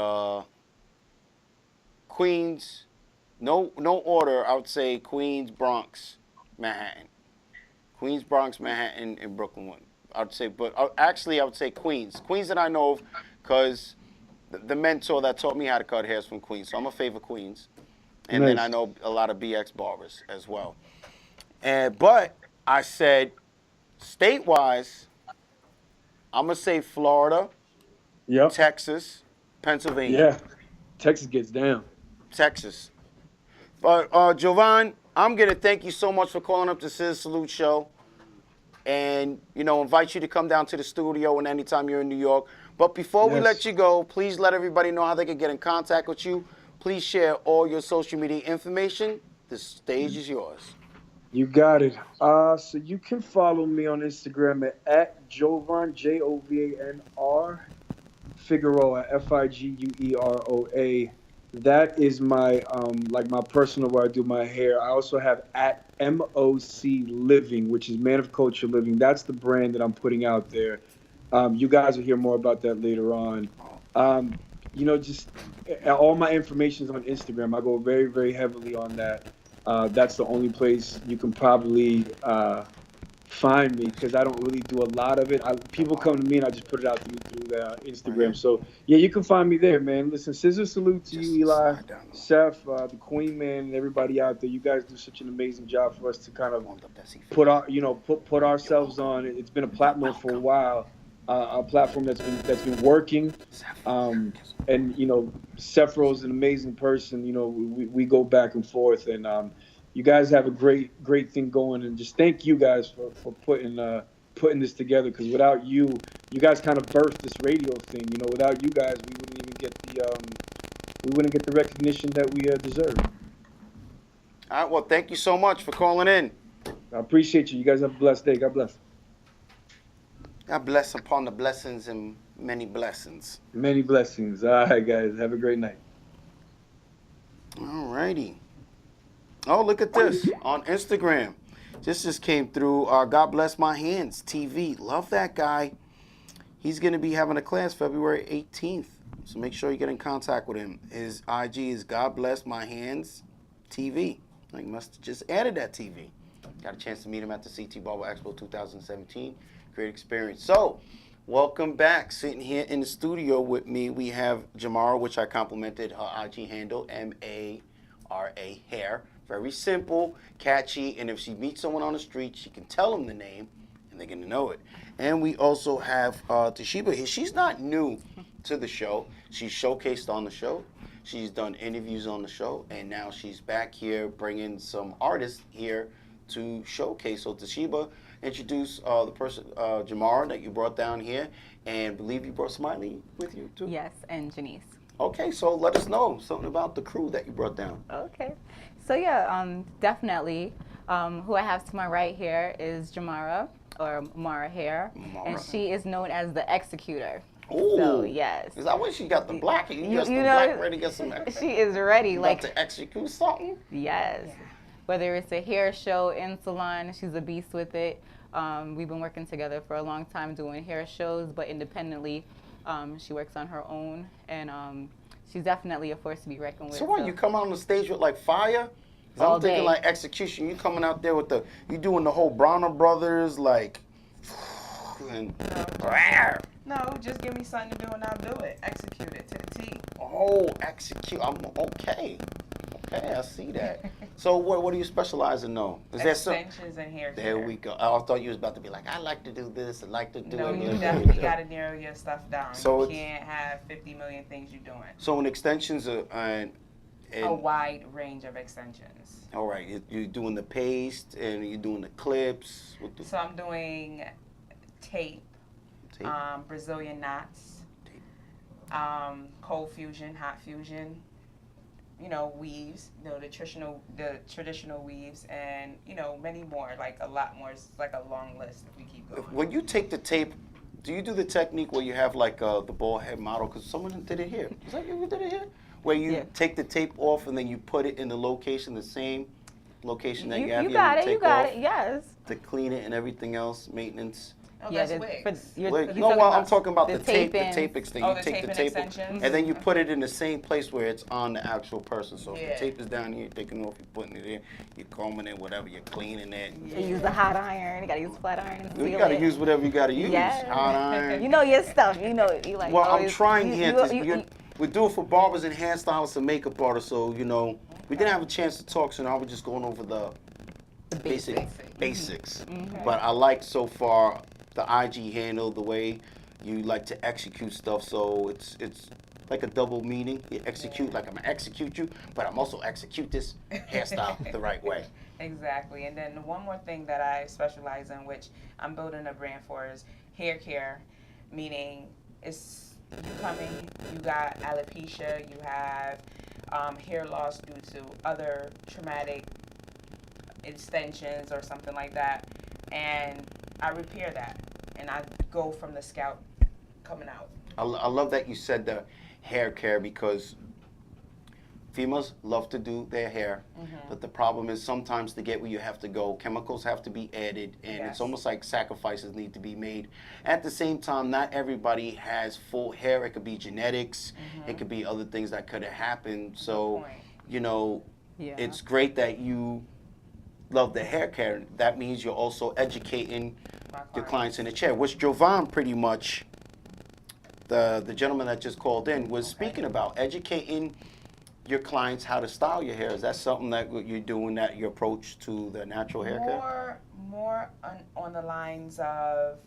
Queens. No order. I would say Queens, Bronx, Manhattan. Queens, Bronx, Manhattan, and Brooklyn. I'd say, but actually I would say Queens. Queens that I know of, because the mentor that taught me how to cut hair is from Queens, so I'm a favor Queens. And
Nice.
then I know a lot of BX barbers as well. But I said, state-wise, I'm going to say Florida,
Yep.
Texas, Pennsylvania.
Yeah. Texas gets down.
Texas. But, Jovan, I'm going to thank you so much for calling up the ScissorSalute show. And, invite you to come down to the studio and anytime you're in New York. But before we let you go, please let everybody know how they can get in contact with you. Please share all your social media information. The stage is yours.
You got it. So you can follow me on Instagram at Jovan, JOVANR, Figueroa, FIGUEROA. That is my my personal where I do my hair. I also have at MOC Living, which is Man of Culture Living. That's the brand that I'm putting out there. You guys will hear more about that later on. Just all my information is on Instagram. I go very, very heavily on that. That's the only place you can probably find me, because I don't really do a lot of it. People come to me and I just put it out through Instagram. So yeah, you can find me there, man. Listen, ScissorSalute to you, Eli, Seth, the Queen Man, and everybody out there. You guys do such an amazing job for us to kind of put ourselves on. It's been a platform for a while. A platform that's been working, and Sephro's an amazing person. We go back and forth, and you guys have a great thing going, and just thank you guys for putting this together, because without you guys kind of birthed this radio thing. Without you guys, we wouldn't even get the recognition that we deserve.
All right, well, thank you so much for calling in.
I appreciate you. You guys have a blessed day. God bless.
God bless upon the blessings and many blessings.
Many blessings. All right, guys. Have a great night.
All righty. Oh, look at this on Instagram. This just came through. God Bless My Hands TV. Love that guy. He's going to be having a class February 18th. So make sure you get in contact with him. His IG is God Bless My Hands TV. He must have just added that TV. Got a chance to meet him at the CT Barber Expo 2017. Great experience. So, welcome back. Sitting here in the studio with me, we have Jamara, which I complimented her IG handle, MARA Hair. Very simple, catchy, and if she meets someone on the street, she can tell them the name, and they're gonna know it. And we also have Toshiba here. She's not new to the show. She's showcased on the show. She's done interviews on the show, and now she's back here bringing some artists here to showcase. So Toshiba, introduce the person, Jamara, that you brought down here, and believe you brought Smiley with you too?
Yes, and Janice.
Okay, so let us know something about the crew that you brought down.
Okay. So yeah, definitely. Who I have to my right here is Jamara, or Mara Hare, and she is known as the Executor.
Ooh.
So yes.
Is that when she got the black? You just
you
the
know,
black ready to get some
She is ready.
you
Like
about to execute something?
yes.
Yeah.
Whether it's a hair show in salon, she's a beast with it. We've been working together for a long time doing hair shows, but independently, she works on her own, and she's definitely a force to be reckoned with.
So what, you come out on the stage with like fire? 'Cause
All
I'm thinking
day.
like execution. You coming out there with you doing the whole Bronner Brothers, like, and,
No, just give me something to do and I'll do it. Execute it to the T.
oh, execute. I'm okay. Okay, I see that. So what do you specialize in though? Is there some?
Extensions and hair
There
care.
we go. I thought you was about to be like, I like to do this, I like to do
No,
it.
you definitely got to narrow your stuff down.
So
you
it's-
can't have 50 million things you're doing.
So in extensions, and
A wide range of extensions.
all right, you're doing the paste and you're doing the clips. With the
So I'm doing tape,
tape.
Brazilian knots,
Tape.
cold fusion, hot fusion, you know, weaves, you know, the traditional weaves, and, you know, many more, like a lot more. It's like a long list if we keep going.
When you take the tape, do you do the technique where you have like the ball head model? Because someone did it here. Is that you who did it here? Where you
Yeah.
take the tape off and then you put it in the location, the same location that you have
You
here
got
to
it. You
take
got
off,
it. Yes.
to clean it and everything else, maintenance.
Oh,
Yeah,
that's
the-
wigs.
you're
Wait,
talking
no, well, I'm
about
talking about
the
the tape,
tape-ins.
the tape extension.
Oh,
You
the
take
tape
the
and
tape off,
extensions?
and then you put it in the same place where it's on the actual person. So if
Yeah.
the tape is down here, you're taking it off, you're putting it in, you're combing it, whatever, you're cleaning it.
You use the hot iron. You gotta use flat iron. And
You
seal
gotta
it.
use whatever you gotta use.
Yes.
Hot iron.
You know your stuff. You know you like.
Well, I'm
always-
trying
you-
here.
you-
We do it for barbers and hairstylists and makeup artists. So we didn't have a chance to talk, so now we're just going over the basics. But I like so far the IG handle, the way you like to execute stuff. So it's like a double meaning. You execute like I'm gonna execute you, but I'm also execute this hairstyle the right way.
Exactly. And then one more thing that I specialize in, which I'm building a brand for, is hair care, meaning it's you coming, you got alopecia, you have hair loss due to other traumatic extensions or something like that, and I repair that, and I go from the scalp coming out.
I love that you said the hair care because females love to do their hair, but the problem is sometimes to get where you have to go, chemicals have to be added, and it's
Yes.
almost like sacrifices need to be made. At the same time, not everybody has full hair. It could be genetics. It could be other things that could have happened. So,
point.
Yeah.
it's great that you love the hair care. That means you're also educating
My
your clients in the chair, which Jovan pretty much, the gentleman that just called in, was speaking about, educating your clients how to style your hair. Is that something that you're doing, that your approach to the natural hair care?
More on the lines of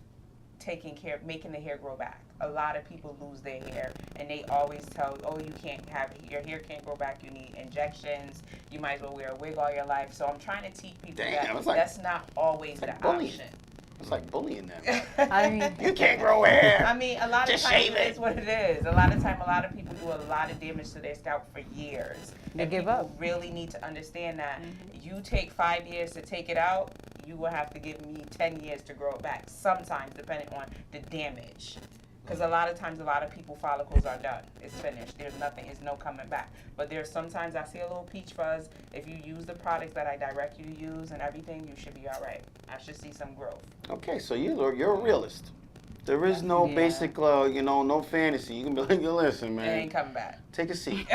taking care, making the hair grow back. A lot of people lose their hair, and they always tell, oh, you can't have, your hair can't grow back, you need injections, you might as well wear a wig all your life. So I'm trying to teach people
Damn,
that
it's like-
that's not always
like
the
bullying.
option.
It's like bullying them.
I mean,
You can't grow hair.
I mean, a lot of
Just
times
shave
it
it.
is what it is. A lot of time, a lot of people do a lot of damage to their scalp for years.
They
and
give
people
up.
really need to understand that you take 5 years to take it out, you will have to give me 10 years to grow it back. Sometimes, depending on the damage. Because a lot of times, a lot of people follicles are done. It's finished. There's nothing. There's no coming back. But there's sometimes I see a little peach fuzz. If you use the products that I direct you to use and everything, you should be all right. I should see some growth.
Okay, so you're a realist. There is no
Yeah.
basic, no fantasy. You can be like, listen,
It ain't
man,
coming back.
take a seat.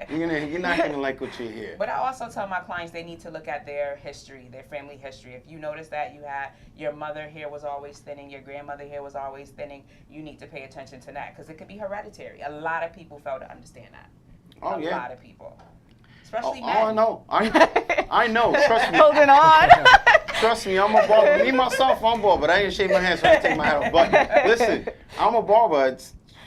You're not gonna like what you hear.
But I also tell my clients they need to look at their history, their family history. If you notice that you had your mother hair was always thinning, your grandmother hair was always thinning, you need to pay attention to that because it could be hereditary. A lot of people fail to understand that.
Oh,
a
yeah.
lot of people. Especially
Oh,
men.
I know. I know. Trust me.
Holding on.
Trust me, I'm a barber. Me, myself, I'm a barber, but I didn't shave my hands, so I take my hat off. But listen, I'm a barber.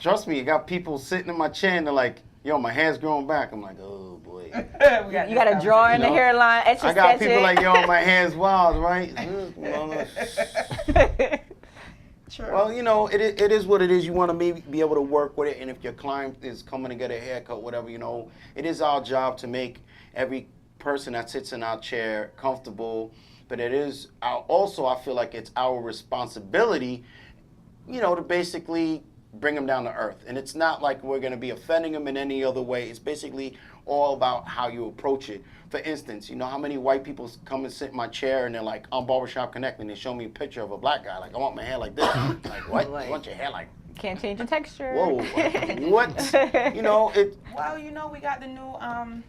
Trust me, you got people sitting in my chair and they're like, yo, my hair's growing back. I'm like, oh, boy.
You got to draw in the hairline, etch a
I got
sketch
people
it.
like, yo, my hair's wild, right?
True.
Well, you know, it is what it is. You want to maybe be able to work with it. And if your client is coming to get a haircut, whatever, you know, it is our job to make every person that sits in our chair comfortable. But it is also, I feel like it's our responsibility, you know, to basically bring them down to earth. And it's not like we're going to be offending them in any other way. It's basically all about how you approach it. For instance, you know how many white people come and sit in my chair and they're like, I'm Barbershop Connect, and they show me a picture of a black guy. Like, I want my hair like this. Like, what?
Like,
you want your hair like?
Can't change the texture.
Whoa. What? You know, it.
Well, you know, we got the new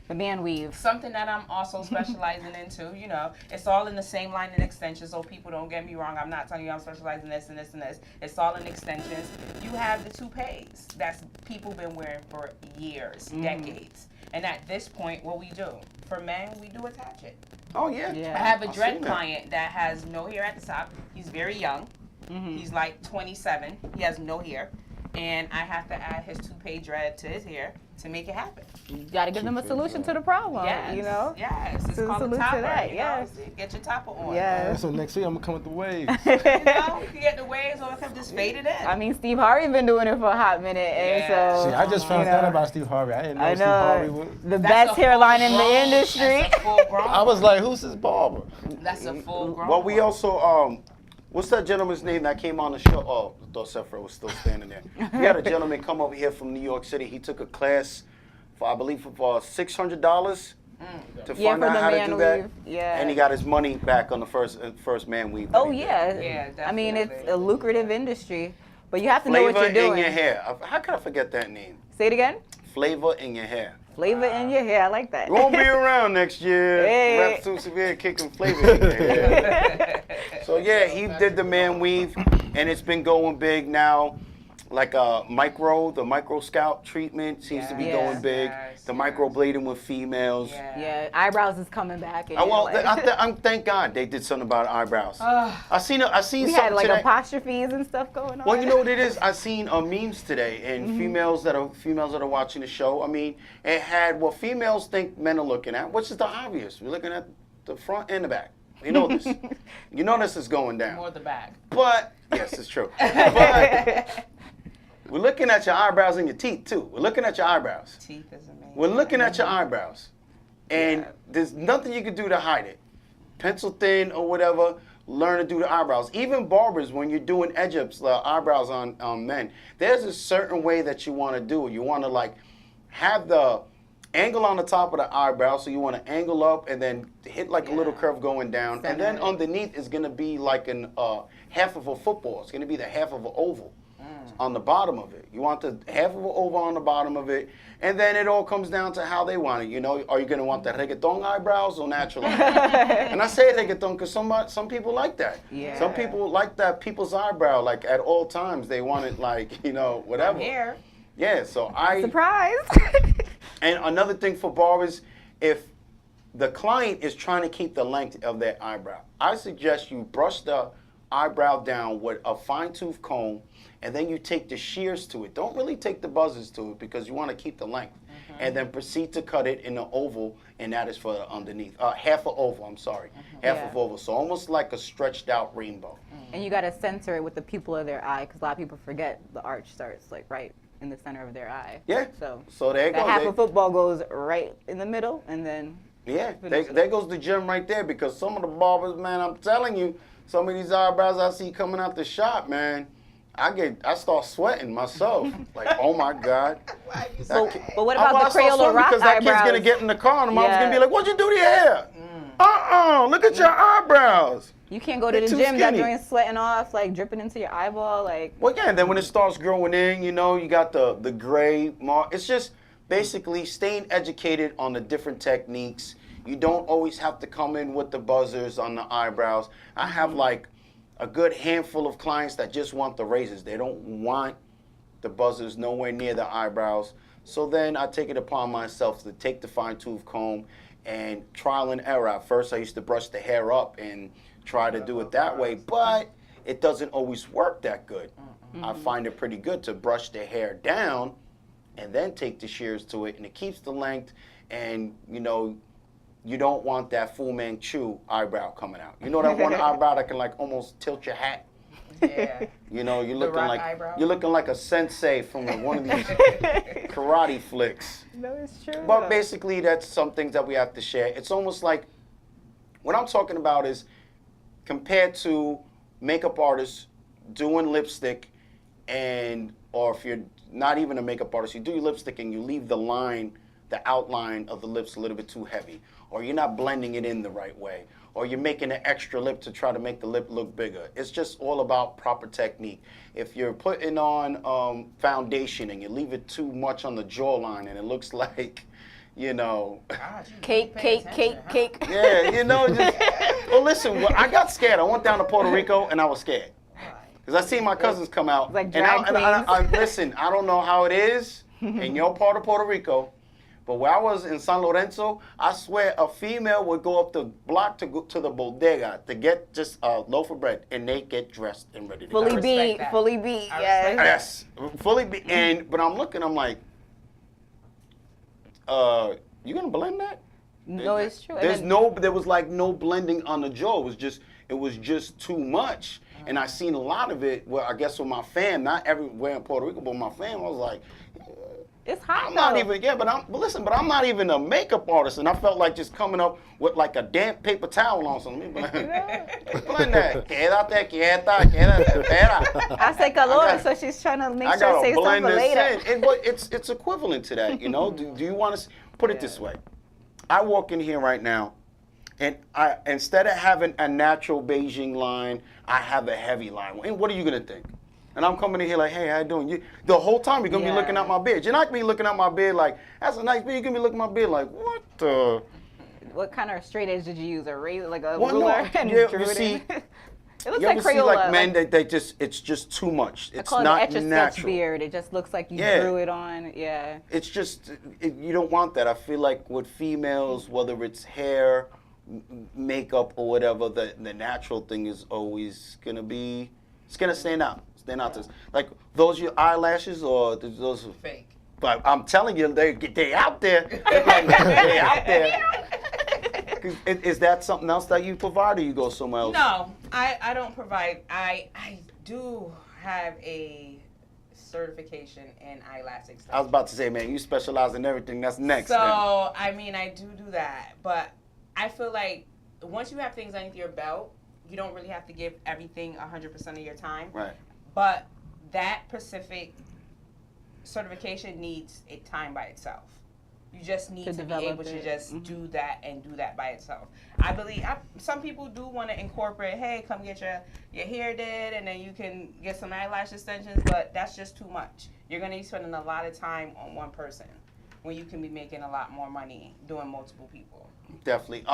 the man weave.
something that I'm also specializing into. You know, it's all in the same line and extension. So people don't get me wrong. I'm not telling you I'm specializing this and this and this. It's all in extensions. You have the toupees that's people been wearing for years, decades. And at this point, what we do for men, we do attach it.
Oh yeah.
I have a
I've
dread
seen that.
client that has no hair at the top. He's very young. He's like 27. He has no hair. And I have to add his toupee dread to his hair to make it happen.
You got to give them a solution to the problem.
Yes.
You know.
Yes. It's
So
called a
salute to
topper.
that,
You
yes.
know? Get your topper on.
Yes.
So next week I'm gonna come with the waves.
You know, you can get the waves or you can just fade it in.
I mean, Steve Harvey been doing it for a hot minute, and
Yeah.
so
See, I just found
you know,
out about Steve Harvey. I didn't know
I
Steve Harvey
know
was.
the
That's
best
a
hairline in the
full-grown-
industry.
That's a full-grown.
I was like, who's this barber?
That's a full grown.
Well, we also, what's that gentleman's name that came on the show? Oh, I thought Sephra was still standing there. We had a gentleman come over here from New York City. He took a class for, I believe, for $600 to
Yeah,
find
for
out
the
how to
man
do that.
weave. Yeah.
And he got his money back on the first man weave. that
Oh
he did.
yeah.
Yeah,
I mean, it's
definitely.
a lucrative industry, but you have to know what
Flavor
you're doing.
in your hair. How could I forget that name?
Say it again.
Flavor in your hair.
Flavor in your hair. I like that.
You won't be around next year.
Hey.
Rap Too Severe kicking flavor in your hair. So yeah, he did the man weave, and it's been going big now. Like the micro scalp treatment seems to be
Yes.
going big.
Yes,
The
yes.
microblading with females.
Yeah, eyebrows is coming back. And
Well,
you're like-
thank God they did something about eyebrows. I seen
we
something
had like
today.
apostrophes and stuff going on.
Well, you know what it is? I seen memes today, and females that are watching the show. I mean, it had what females think men are looking at, which is the obvious. We're looking at the front and the back. You know this. You know this is going down.
More the back.
But yes, it's true. But we're looking at your eyebrows and your teeth too. We're looking at your eyebrows.
Teeth is amazing.
We're looking at your eyebrows, and there's nothing you can do to hide it. Pencil thin or whatever. Learn to do the eyebrows. Even barbers, when you're doing edge-ups, eyebrows on men, there's a certain way that you want to do it. You want to like have the angle on the top of the eyebrow, so you want to angle up and then hit like a little curve going down, and then underneath is going to be like an half of a football. It's going to be the half of an oval on the bottom of it. You want the half of an oval on the bottom of it, and then it all comes down to how they want it. You know, are you going to want the reggaeton eyebrows or natural eyebrows? And I say reggaeton because some people like that.
Yeah.
Some people like that people's eyebrow, like at all times they want it like, you know, whatever.
Here.
Yeah, so I...
Surprise.
And another thing for barbers, if the client is trying to keep the length of their eyebrow, I suggest you brush the eyebrow down with a fine-tooth comb, and then you take the shears to it. Don't really take the buzzers to it because you want to keep the length. And then proceed to cut it in an oval, and that is for the underneath. Half an oval, I'm sorry. Half of oval. So almost like a stretched out rainbow.
And you got to center it with the pupil of their eye, because a lot of people forget the arch starts like right in the center of their eye.
Yeah.
So
there you
that
go.
half of football goes right in the middle, and then
Yeah, there goes the gym right there, because some of the barbers, man, I'm telling you, some of these eyebrows I see coming out the shop, man, I start sweating myself. Like, oh my God.
but what about the Crayola rock
because that
eyebrows?
kid's gonna get in the car and the mom's
Yeah.
gonna be like, "What'd you do to your hair?" Look at your eyebrows.
You can't go to
They're
the
too
gym that
skinny.
joint's sweating off, like dripping into your eyeball, like.
Well, yeah, and then when it starts growing in, you know, you got the gray mark. It's just basically staying educated on the different techniques. You don't always have to come in with the buzzers on the eyebrows. I have like a good handful of clients that just want the razors. They don't want the buzzers nowhere near the eyebrows. So then I take it upon myself to take the fine tooth comb and trial and error. At first I used to brush the hair up and try to do it that way, but it doesn't always work that good. I find it pretty good to brush the hair down and then take the shears to it, and it keeps the length, and you know, you don't want that Fu Manchu eyebrow coming out. You know that one eyebrow that can like almost tilt your hat?
Yeah.
You know, you're
The
looking
rock
like
eyebrow?
you're looking like a sensei from one of these karate flicks.
No, it's true.
But basically, that's some things that we have to share. It's almost like what I'm talking about is compared to makeup artists doing lipstick, or if you're not even a makeup artist, you do your lipstick and you leave the outline of the lips a little bit too heavy, or you're not blending it in the right way, or you're making an extra lip to try to make the lip look bigger. It's just all about proper technique. If you're putting on foundation and you leave it too much on the jawline and it looks like, you know,
Cake.
yeah, you know, just, well, listen, I got scared. I went down to Puerto Rico and I was scared. Because I seen my cousins come out.
Like
and
drag
I listen, I don't know how it is in your part of Puerto Rico, but where I was in San Lorenzo, I swear a female would go up the block to go to the bodega to get just a loaf of bread, and they get dressed and ready to go.
Fully beat,
that.
yes.
Yes, fully beat. But I'm looking, I'm like, you gonna blend that?
No, it's true.
There was like no blending on the jaw. It was just too much. And I seen a lot of it. Well, I guess with my fam, not everywhere in Puerto Rico, but my fam, I was like,
It's hot.
I'm not even. Yeah, but I'm not even a makeup artist, and I felt like just coming up with like a damp paper towel on something. Blend that. Quédate quieta, espera.
Hace calor, so she's trying to make sure to save some for later.
But it's equivalent to that, you know. Do you want to put it this way? I walk in here right now, and instead of having a natural Beijing line, I have a heavy line. And what are you gonna think? And I'm coming in here like, hey, how you doing? The whole time you're gonna be looking at my beard. You're not gonna be looking at my beard like, that's a nice beard. You're gonna be looking at my beard like, what the?
What kind of straight edge did you use? A razor, like a
Well,
ruler,
no,
and
you
drew it
see,
in? It looks
you
like
ever see
Crayola.
like men they just it's just too much.
I
It's
call
not
it Etch-a-Sketch
natural.
beard. It just looks like you drew it on. Yeah.
It's just you don't want that. I feel like with females, whether it's hair, makeup, or whatever, the natural thing is always gonna be. It's gonna stand out. Stand out. Like those your eyelashes or those
Fake.
But I'm telling you, they out there. They out there. Is that something else that you provide, or you go somewhere else?
No, I don't provide. I do have a certification in eyelash extension.
I was about to say, man, you specialize in everything. That's next.
So,
then.
I mean, I do that. But I feel like once you have things underneath your belt, you don't really have to give everything 100% of your time.
Right.
But that specific certification needs a time by itself. You just need to be able to just do that and do that by itself. I believe some people do want to incorporate, hey, come get your hair did and then you can get some eyelash extensions, but that's just too much. You're going to be spending a lot of time on one person when you can be making a lot more money doing multiple people.
Definitely.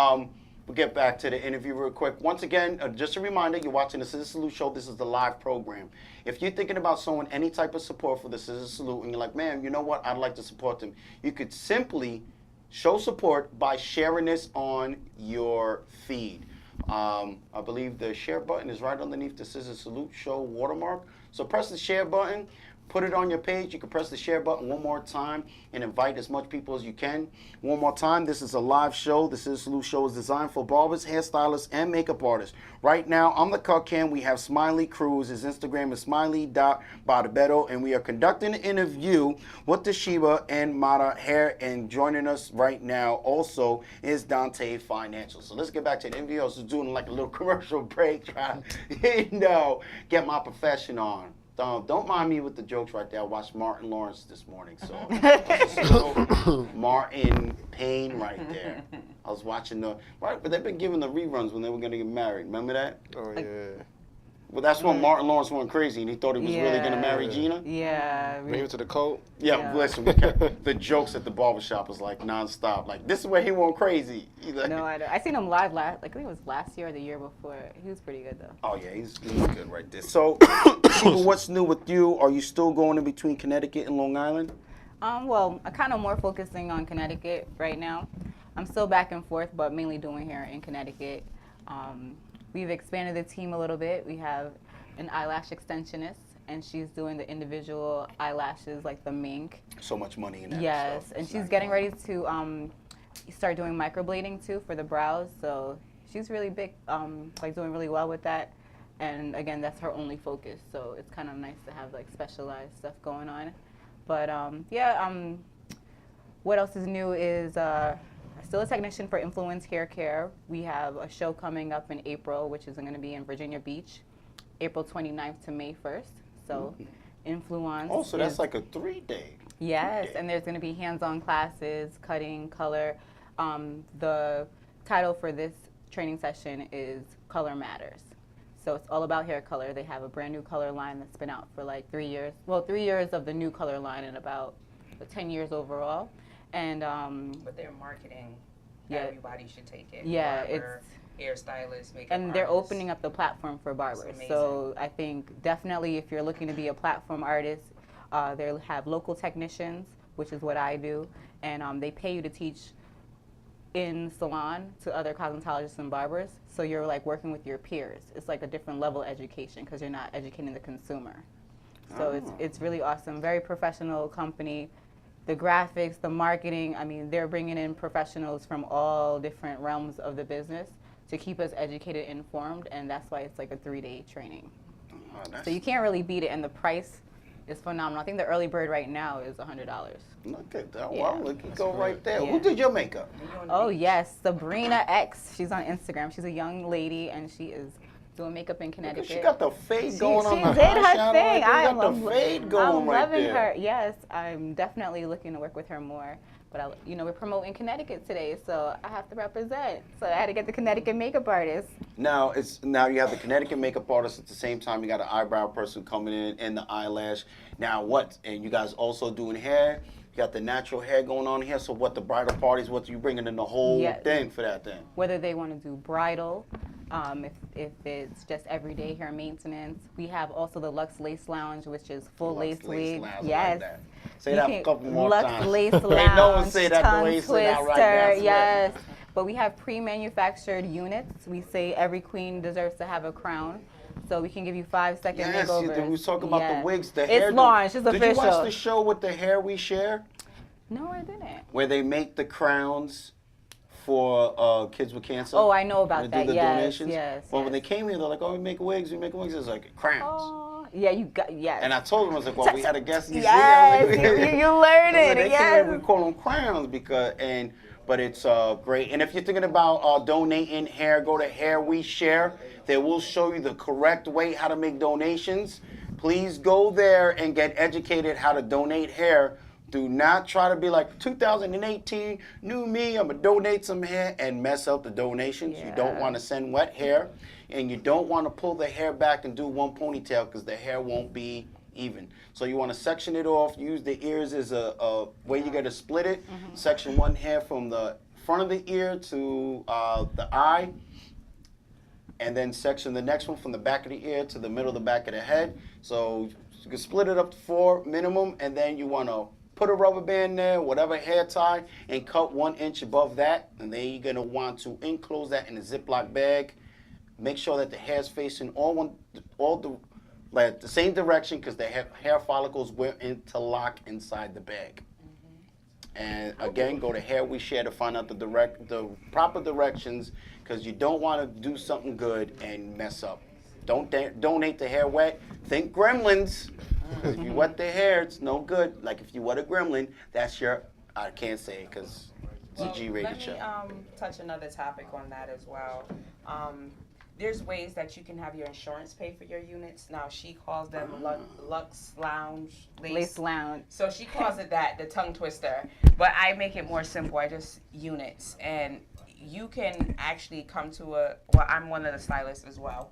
We'll get back to the interview real quick. Once again, just a reminder, you're watching the ScissorSalute show. This is the live program. If you're thinking about showing any type of support for the ScissorSalute and you're like, man, you know what, I'd like to support them, you could simply show support by sharing this on your feed. I believe the share button is right underneath the ScissorSalute show watermark. So press the share button. Put it on your page. You can press the share button one more time and invite as much people as you can. One more time, this is a live show. The ScissorSalute show is designed for barbers, hairstylists, and makeup artists. Right now, on the cut cam, we have Smiley Cruz. His Instagram is smiley.barbeto, and we are conducting an interview with Toshiba and Mata Hair, and joining us right now also is Dante Financial. So let's get back to the interview. I was doing like a little commercial break, trying to get my profession on. Don't mind me with the jokes right there. I watched Martin Lawrence this morning, so Martin Payne right there. I was watching but they've been giving the reruns when they were going to get married. Remember that?
Oh, yeah.
Well, that's when Martin Lawrence went crazy and he thought he was really going to marry Gina.
Yeah.
Bring him to the coat.
Yeah. Listen, the jokes at the barbershop was like nonstop. Like, this is where he went crazy. Like,
No, I seen him live I think it was last year or the year before. He was pretty good though.
Oh yeah, he's good right there. So, what's new with you? Are you still going in between Connecticut and Long Island?
Well, I'm kind of more focusing on Connecticut right now. I'm still back and forth, but mainly doing here in Connecticut. We've expanded the team a little bit. We have an eyelash extensionist, and she's doing the individual eyelashes, like the mink.
So much money in that.
Yes,
stuff.
and
It's
she's
not
getting
fun.
ready to start doing microblading too for the brows. So she's really big, like doing really well with that. And again, that's her only focus. So it's kind of nice to have like specialized stuff going on. But what else is new is still a technician for Influence Hair Care. We have a show coming up in April, which is going to be in Virginia Beach, April 29th to May 1st. So Influence.
Oh, so that's like a 3-day.
Yes, and there's going to be hands-on classes, cutting, color. The title for this training session is Color Matters. So it's all about hair color. They have a brand new color line that's been out for like 3 years. Well, 3 years of the new color line and about 10 years overall. And
But they're marketing.
Yeah.
Everybody should take it.
Yeah,
Barber, hairstylist, makeup
and they're
artist.
opening up the platform for barbers.
amazing.
So I think definitely if you're looking to be a platform artist, they'll have local technicians, which is what I do, and they pay you to teach in salon to other cosmetologists and barbers. So you're like working with your peers. It's like a different level of education because you're not educating the consumer. So it's really awesome. Very professional company. The graphics, the marketing, I mean, they're bringing in professionals from all different realms of the business to keep us educated, informed, and that's why it's like a 3-day training. So you can't really beat it, and the price is phenomenal. I think the early bird right now is $100.
Look at that.
Yeah.
Wow, look, you go right there.
Yeah.
Who did your makeup?
Oh yes, Sabrina X. She's on Instagram. She's a young lady, and she is doing makeup in Connecticut.
She got the fade going on.
She
the
did her
eyeshadow
thing.
right there.
I
Got
love
the fade going
I'm
right
loving
there.
her. Yes, I'm definitely looking to work with her more. But we're promoting Connecticut today, so I have to represent. So I had to get the Connecticut makeup artist.
Now you have the Connecticut makeup artist at the same time. You got an eyebrow person coming in and the eyelash. Now what? And you guys also doing hair. You got the natural hair going on here. So what? The bridal parties? What you bringing in the whole thing for that then?
Whether they want to do bridal, if it's just everyday hair maintenance. We have also the Luxe Lace Lounge, which is full lace wig.
Lounge,
Yes.
like that. Say that a couple more
Luxe
times.
Lace
Ain't
Lounge,
no one say that the
tongue
way you say that right
twister,
now, I swear.
yes. But we have pre-manufactured units. We say every queen deserves to have a crown. So we can give you 5-second
Yes,
makeovers.
we was talking about the wigs, the
It's
hair.
launched. It's
Did
official.
you watch the show with the hair we share?
No, I didn't.
Where they make the crowns for kids with cancer.
Oh, I know about
They
that.
do the
Yes,
donations.
yes,
Well, when
yes.
they came here, they're like, "Oh, we make wigs. We make wigs." It's like crowns.
Oh, yeah, you got yes.
And I told them, I was like, "Well, we had a guest. You see?" I
Yes,
was like,
you learn
I was
it.
like, they came
Yes.
here, we call them crowns but it's great. And if you're thinking about donating hair, go to Hair We Share. They will show you the correct way how to make donations. Please go there and get educated how to donate hair. Do not try to be like 2018, new me, I'm going to donate some hair and mess up the donations. You don't want to send wet hair, and you don't want to pull the hair back and do one ponytail because the hair won't be even. So you want to section it off, use the ears as a way you're going to split it. Section one hair from the front of the ear to the eye, and then section the next one from the back of the ear to the middle of the back of the head. So you can split it up to 4 minimum, and then you want to put a rubber band there, whatever hair tie, and cut 1 inch above that. And then you're gonna want to enclose that in a Ziploc bag. Make sure that the hair's facing the same direction, because the hair follicles will interlock inside the bag. And again, go to Hair We Share to find out the proper directions, because you don't want to do something good and mess up. Don't donate the hair wet. Think gremlins. If you wet the hair, it's no good. Like if you wet a gremlin, that's your, I can't say it because it's a G-rated show.
Let me touch another topic on that as well. There's ways that you can have your insurance pay for your units. Now, she calls them Luxe Lounge
Lace Lounge.
So she calls it that, the tongue twister. But I make it more simple. I just units. And you can actually come to I'm one of the stylists as well,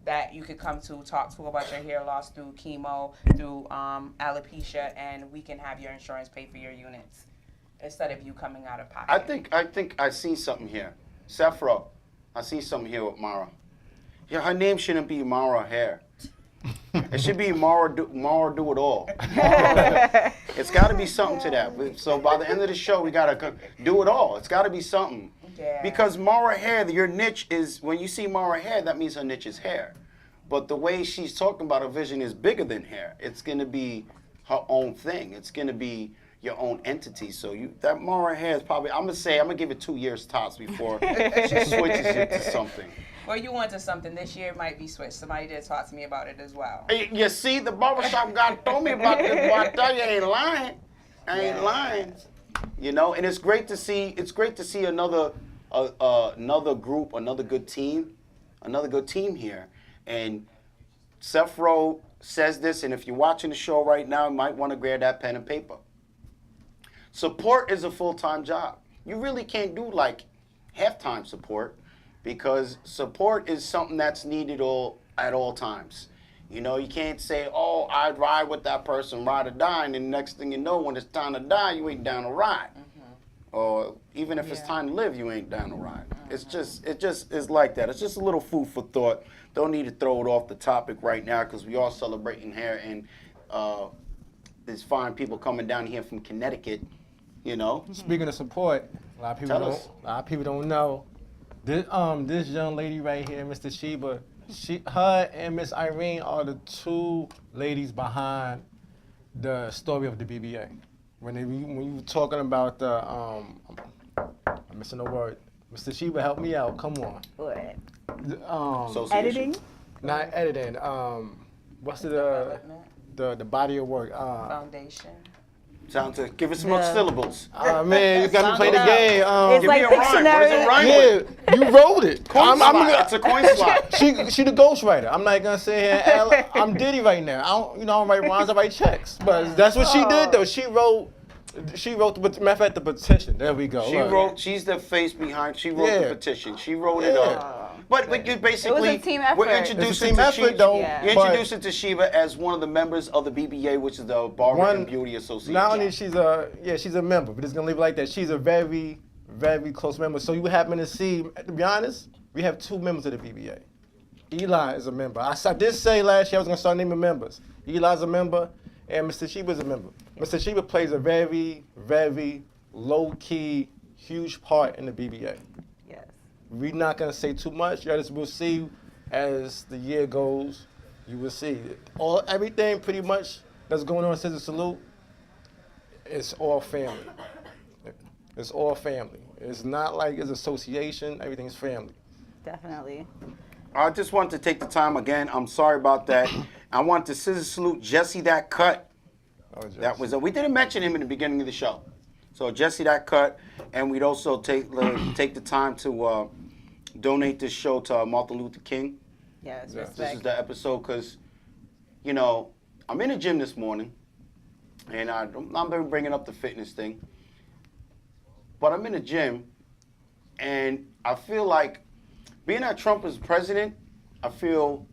that you could come to, talk to about your hair loss through chemo, through alopecia, and we can have your insurance pay for your units instead of you coming out of pocket.
I think I see something here. Sephora, I see something here with Mara. Yeah, her name shouldn't be Mara Hair. It should be Mara do it all. It's got to be something to that. So by the end of the show, we got to do it all. It's got to be something.
Yeah.
Because Mara hair, your niche is, when you see Mara hair, that means her niche is hair. But the way she's talking about her vision is bigger than hair. It's going to be her own thing. It's going to be your own entity. So that Mara hair is probably, I'm going to give it 2 years tops before she switches it to something.
Well, you want to something. This year might be switched. Somebody did talk to me about it as well.
You see, the barbershop guy told me about this, but I tell you, I ain't lying. I ain't lying. You know, and it's great to see. It's great to see another group, another good team here. And Seth Rowe says this, and if you're watching the show right now, you might want to grab that pen and paper. Support is a full-time job. You really can't do like half-time support, because support is something that's needed at all times. You know, you can't say, oh, I'd ride with that person, ride or die, and then the next thing you know, when it's time to die, you ain't down to ride. Or even if it's time to live, you ain't down to ride. It just is like that. It's just a little food for thought. Don't need to throw it off the topic right now, because we are celebrating here, and there's fine people coming down here from Connecticut, you know.
Speaking of support, a lot of people don't know. This young lady right here, Mr. Sheba, her and Miss Irene are the two ladies behind the story of the BBA. When you were talking about the, I'm missing a word. Mr. Sheba, help me out. Come on.
What? Editing?
Not editing. What's the body of work?
Foundation.
Sound to give us some more syllables.
Man, you got to play the game.
It's like dictionary.
What does it rhyme with?
Yeah, you wrote it.
It's a coin slot.
She the ghostwriter. I'm not gonna sit here and act, I'm Diddy right now. I don't write rhymes. I write checks. But that's what she did though. She wrote matter of fact, the petition. There we go.
She's the face behind. She wrote the petition. She wrote it up. But you basically,
it was a team effort.
We're introducing to Sheba as one of the members of the BBA, which is the Barber and Beauty Association.
Not only she's a member, but it's gonna leave it like that. She's a very, very close member. So you happen to see, to be honest, we have 2 members of the BBA. Eli is a member. I did say last year I was gonna start naming members. Eli's a member, and Mr. Sheba's a member. Mr. Sheba plays a very, very low-key, huge part in the BBA.
Yes.
We're not gonna say too much. You guys will see as the year goes. You will see everything pretty much that's going on in ScissorSalute. It's all family. It's all family. It's not like it's association. Everything's family.
Definitely.
I just want to take the time again. I'm sorry about that. I want to ScissorSalute Jesse That Cut.
Oh, Jesse.
That was we didn't mention him in the beginning of the show. So Jesse That Cut, and we'd also take the time to donate this show to Martin Luther King.
Yes,
This
respect.
is the episode because, you know, I'm in the gym this morning, and I'm not bringing up the fitness thing, but I'm in the gym, and I feel like being that Trump is president, I feel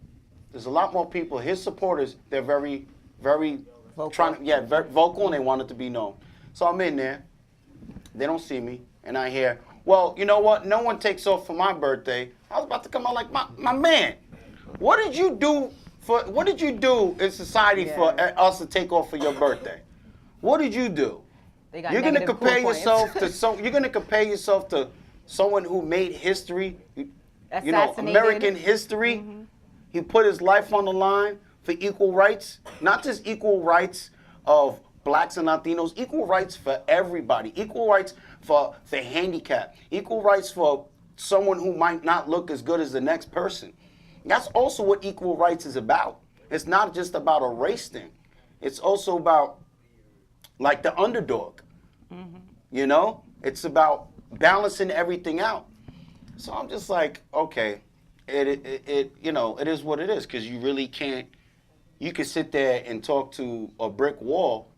there's a lot more people, his supporters, they're very, very
Vocal.
very vocal, and they want it to be known. So I'm in there, they don't see me, and I hear, well, you know what, no one takes off for my birthday. I was about to come out like, my man, what did you do in society for us to take off for your birthday? What did you do?
They got
You're gonna
negative
compare
cool
yourself
points.
you're gonna compare yourself to someone who made history, you know,
Assassinated.
American history.
Mm-hmm.
He put his life on the line for equal rights, not just equal rights of blacks and Latinos, equal rights for everybody, equal rights for handicapped, equal rights for someone who might not look as good as the next person. That's also what equal rights is about. It's not just about a race thing. It's also about like the underdog.
Mm-hmm.
You know, it's about balancing everything out. So I'm just like, okay, it you know, it is what it is, because you really can't. You can sit there and talk to a brick wall,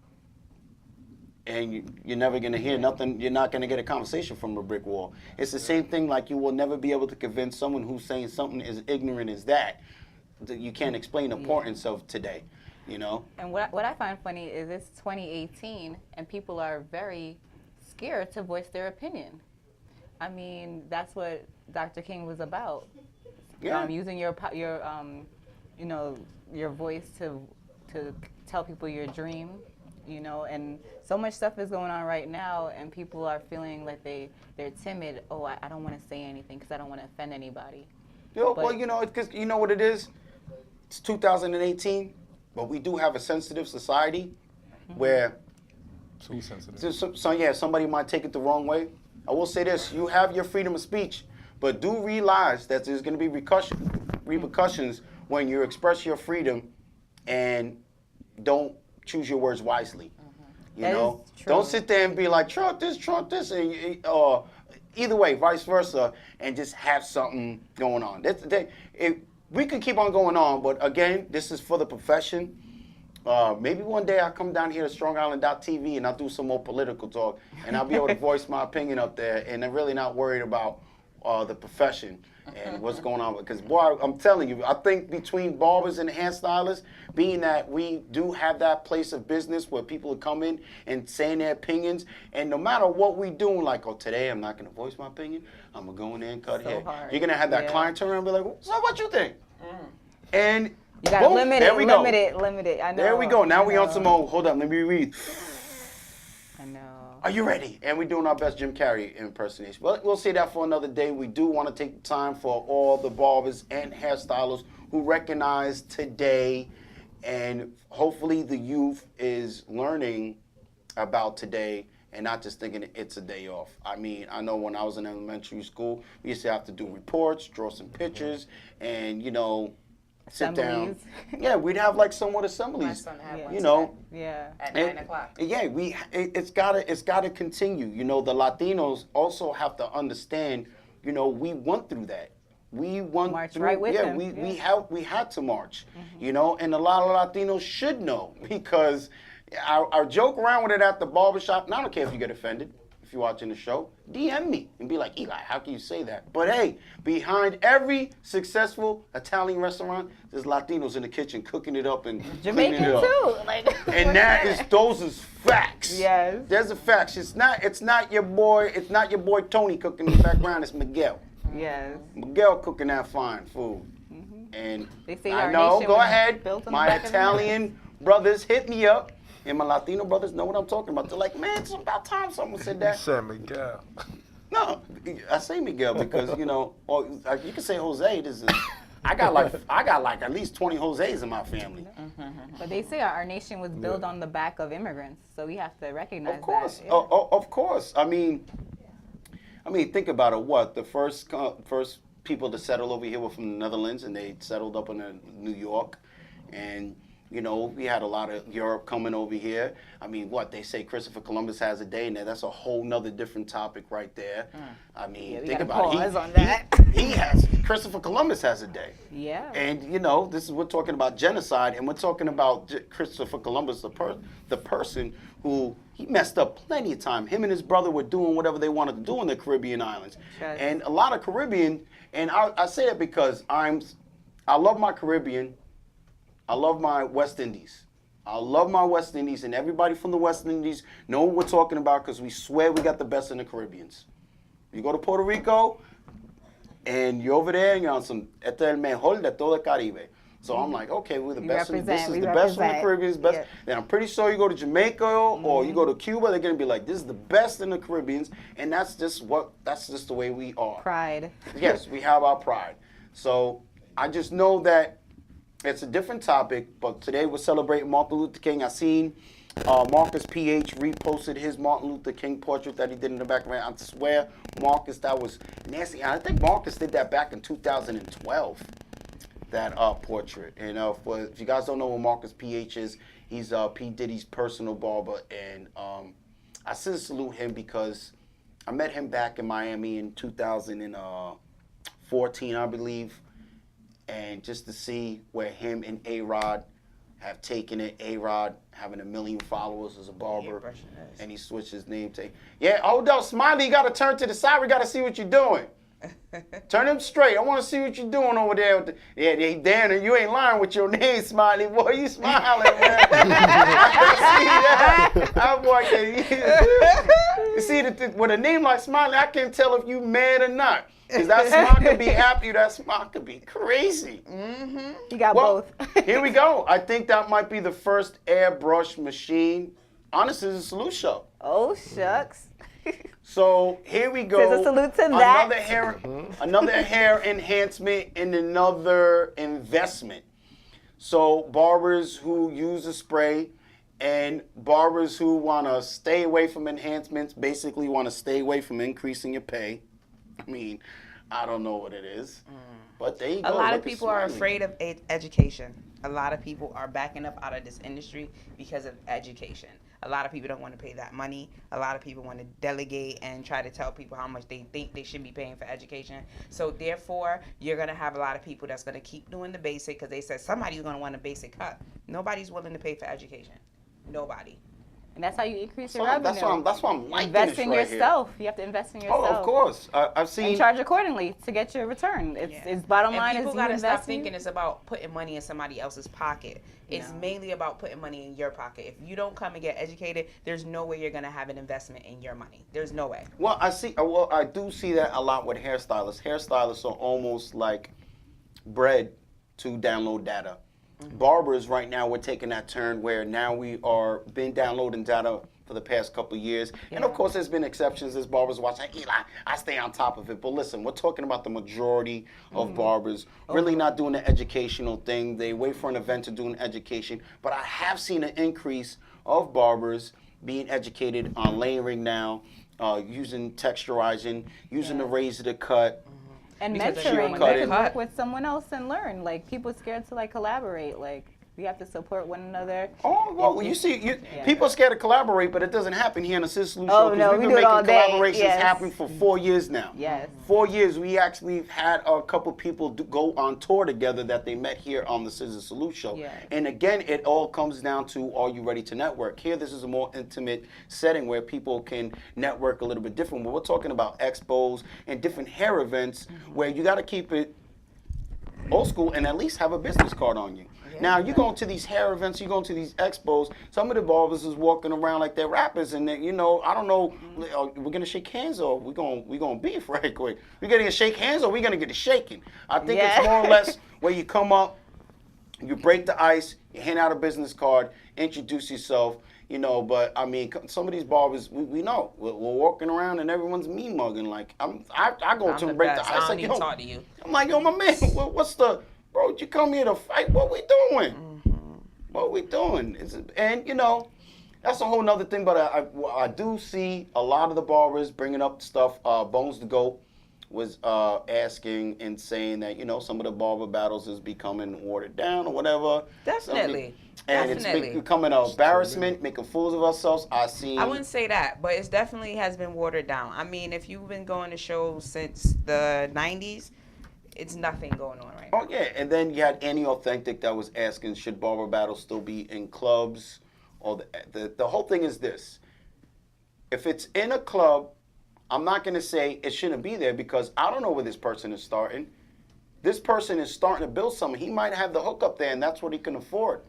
and you're never gonna hear nothing. You're not gonna get a conversation from a brick wall. It's the same thing. Like you will never be able to convince someone who's saying something as ignorant as that you can't explain the importance of today. You know.
And what I find funny is it's 2018 and people are very scared to voice their opinion. I mean, that's what Dr. King was about.
Yeah.
Using your you know, your voice to tell people your dream, you know, and so much stuff is going on right now, and people are feeling like they're timid. Oh, I don't want to say anything because I don't want to offend anybody.
Well, you know, because you know what it is. It's 2018, but we do have a sensitive society where
Too sensitive.
somebody might take it the wrong way. I will say this: you have your freedom of speech, but do realize that there's going to be repercussions when you express your freedom and don't choose your words wisely. You
That
know,
is
don't
true.
sit there and be like Trump this, and either way, vice versa, and just have something going on. We could keep on going on, but again, this is for the profession. Maybe one day I'll come down here to StrongIsland.tv and I'll do some more political talk, and I'll be able to voice my opinion up there, and I'm really not worried about the profession and what's going on. Because, boy, I'm telling you, I think between barbers and hairstylists, being that we do have that place of business where people come in and saying their opinions, and no matter what we do, like, oh, today I'm not going to voice my opinion, I'm going to go in there and cut hair.
Hard.
You're going to have that client turn around and be like, so what you think? And
You got
boom,
limit
there we go.
it. I know.
There we go. Now
I
we on
know.
some old, hold up, let me read.
I know.
Are you ready? And we're doing our best Jim Carrey impersonation. But we'll say that for another day. We do want to take the time for all the barbers and hairstylists who recognize today, and hopefully the youth is learning about today and not just thinking it's a day off. I mean, I know when I was in elementary school, we used to have to do reports, draw some pictures, and, you know, sit down.
Assemblies.
Yeah, we'd have like somewhat
My
assemblies.
son had one
You know,
Yeah.
at
and-
9 o'clock.
yeah, it's gotta continue. You know, the Latinos also have to understand. You know, we went through that. We went
March
through.
right with
yeah,
them.
we had to march. You know, and a lot of Latinos should know because I joke around with it at the barbershop. And I don't care if you get offended if you're watching the show. DM me and be like, Eli, how can you say that? But hey, behind every successful Italian restaurant, there's Latinos in the kitchen cooking it up and cleaning
Jamaican
it up.
too. Like.
And those is facts.
Yes.
There's a facts. It's not your boy Tony cooking in the background, it's Miguel.
Yes.
Miguel cooking that fine food. And
They say
I
our
know,
nation
go
was
ahead.
built on the
My
back of the
Italian brothers hit me up. And my Latino brothers know what I'm talking about. They're like, man, it's about time someone said that.
San Miguel.
No, I say Miguel because, you know, or you can say Jose. I got like at least 20 Jose's in my family.
But they say our nation was built on the back of immigrants, so we have to recognize
Of course,
that.
of course. I mean, think about it. What the first people to settle over here were from the Netherlands, and they settled up in New York, and you know we had a lot of Europe coming over here. I mean, what they say Christopher Columbus has a day, and that's a whole nother different topic right there. I mean,
Yeah, we
think
gotta
about
pause
it.
on that.
Christopher Columbus has a day.
Yeah.
And you know, we're talking about genocide, and we're talking about Christopher Columbus, the person who he messed up plenty of time. Him and his brother were doing whatever they wanted to do in the Caribbean islands,
Yes.
and a lot of Caribbean. And I say it because I love my Caribbean. I love my West Indies. I love my West Indies, and everybody from the West Indies know what we're talking about because we swear we got the best in the Caribbeans. You go to Puerto Rico, and you're over there, and you're on some, este es el mejor de todo el Caribe. So I'm like, okay, we're the best. This is the best from the Caribbean. Best.
Yeah.
And I'm pretty sure you go to Jamaica or you go to Cuba, they're gonna be like, this is the best in the Caribbeans, and that's just the way we are.
Pride.
Yes, we have our pride. So I just know that it's a different topic, but today we're celebrating Martin Luther King. I seen Marcus PH reposted his Martin Luther King portrait that he did in the background. I swear, Marcus, that was nasty. I think Marcus did that back in 2012, that portrait. And if you guys don't know who Marcus PH is, he's P. Diddy's personal barber. And I ScissorSalute him because I met him back in Miami in 2014, I believe. And just to see where him and A-Rod have taken it. A-Rod having 1 million followers as a barber. And he switched his name to... Yeah, hold up, Smiley, you got to turn to the side. We got to see what you're doing. Turn them straight. I want to see what you're doing over there. With the, yeah, Dan, you ain't lying with your name, Smiley. Boy, you smiling, man. I see that. I'm like, you see, with a name like Smiley, I can't tell if you mad or not. Because that smile could be happy, that smile could be crazy.
Mm-hmm. You got both.
Here we go. I think that might be the first airbrush machine on the ScissorSalute show.
Oh, shucks.
So here we go.
ScissorSalute to that.
Another hair enhancement and another investment. So barbers who use a spray and barbers who want to stay away from enhancements, basically want to stay away from increasing your pay. I mean, I don't know what it is, but there you go.
A lot of people are afraid of education. A lot of people are backing up out of this industry because of education. A lot of people don't want to pay that money. A lot of people want to delegate and try to tell people how much they think they should be paying for education. So therefore, you're going to have a lot of people that's going to keep doing the basic because they said somebody's going to want a basic cut. Nobody's willing to pay for education. Nobody.
And that's how you increase your revenue.
That's why I'm liking
invest
this
in
right
yourself.
Here.
You have to invest in yourself.
Oh, of course. I've seen.
And charge accordingly to get your return. It's bottom line is you invest.
People gotta stop thinking it's about putting money in somebody else's pocket. It's mainly about putting money in your pocket. If you don't come and get educated, there's no way you're gonna have an investment in your money. There's no way.
Well, I do see that a lot with hairstylists. Hairstylists are almost like bred to download data. Barbers right now, we're taking that turn where now we are been downloading data for the past couple of years. Yeah. And of course, there's been exceptions. There's barbers watching, Eli, I stay on top of it. But listen, we're talking about the majority of barbers really not doing the educational thing. They wait for an event to do an education. But I have seen an increase of barbers being educated on layering now, using texturizing, using the razor to cut.
And mentoring, you can work with someone else and learn. Like, people scared to like collaborate. Like, we have to support one another.
Oh, well, you see, people are scared to collaborate, but it doesn't happen here on the ScissorSalute show.
Oh, no,
we've been making collaborations happen for 4 years now.
Yes.
4 years, we actually had a couple people go on tour together that they met here on the ScissorSalute show. Yes. And again, it all comes down to, are you ready to network? Here, this is a more intimate setting where people can network a little bit different. But we're talking about expos and different hair events where you got to keep it old school and at least have a business card on you. Now, you go to these hair events, you go to these expos, some of the barbers is walking around like they're rappers, and then, you know, I don't know, we're going to shake hands or we're going to beef right quick. We're going to shake hands or we're going to get it shaking. I think it's more or less where you come up, you break the ice, you hand out a business card, introduce yourself, you know, but I mean, some of these barbers, we know, we're walking around and everyone's mean mugging. Like, I go to break the ice. Like, yo,
talk to you.
I'm like, yo, my man, what's the... Bro, you come here to fight. What we doing? What we doing? And, you know, that's a whole nother thing. But I do see a lot of the barbers bringing up stuff. Bones the Goat was asking and saying that, you know, some of the barber battles is becoming watered down or whatever.
Definitely.
It's becoming an embarrassment, making fools of ourselves. I
wouldn't say that, but it definitely has been watered down. I mean, if you've been going to shows since the 90s, it's nothing going on right now.
Oh, yeah. And then you had Annie Authentic that was asking, should barber battles still be in clubs? Or the whole thing is this. If it's in a club, I'm not going to say it shouldn't be there because I don't know where this person is starting. This person is starting to build something. He might have the hookup there, and that's what he can afford.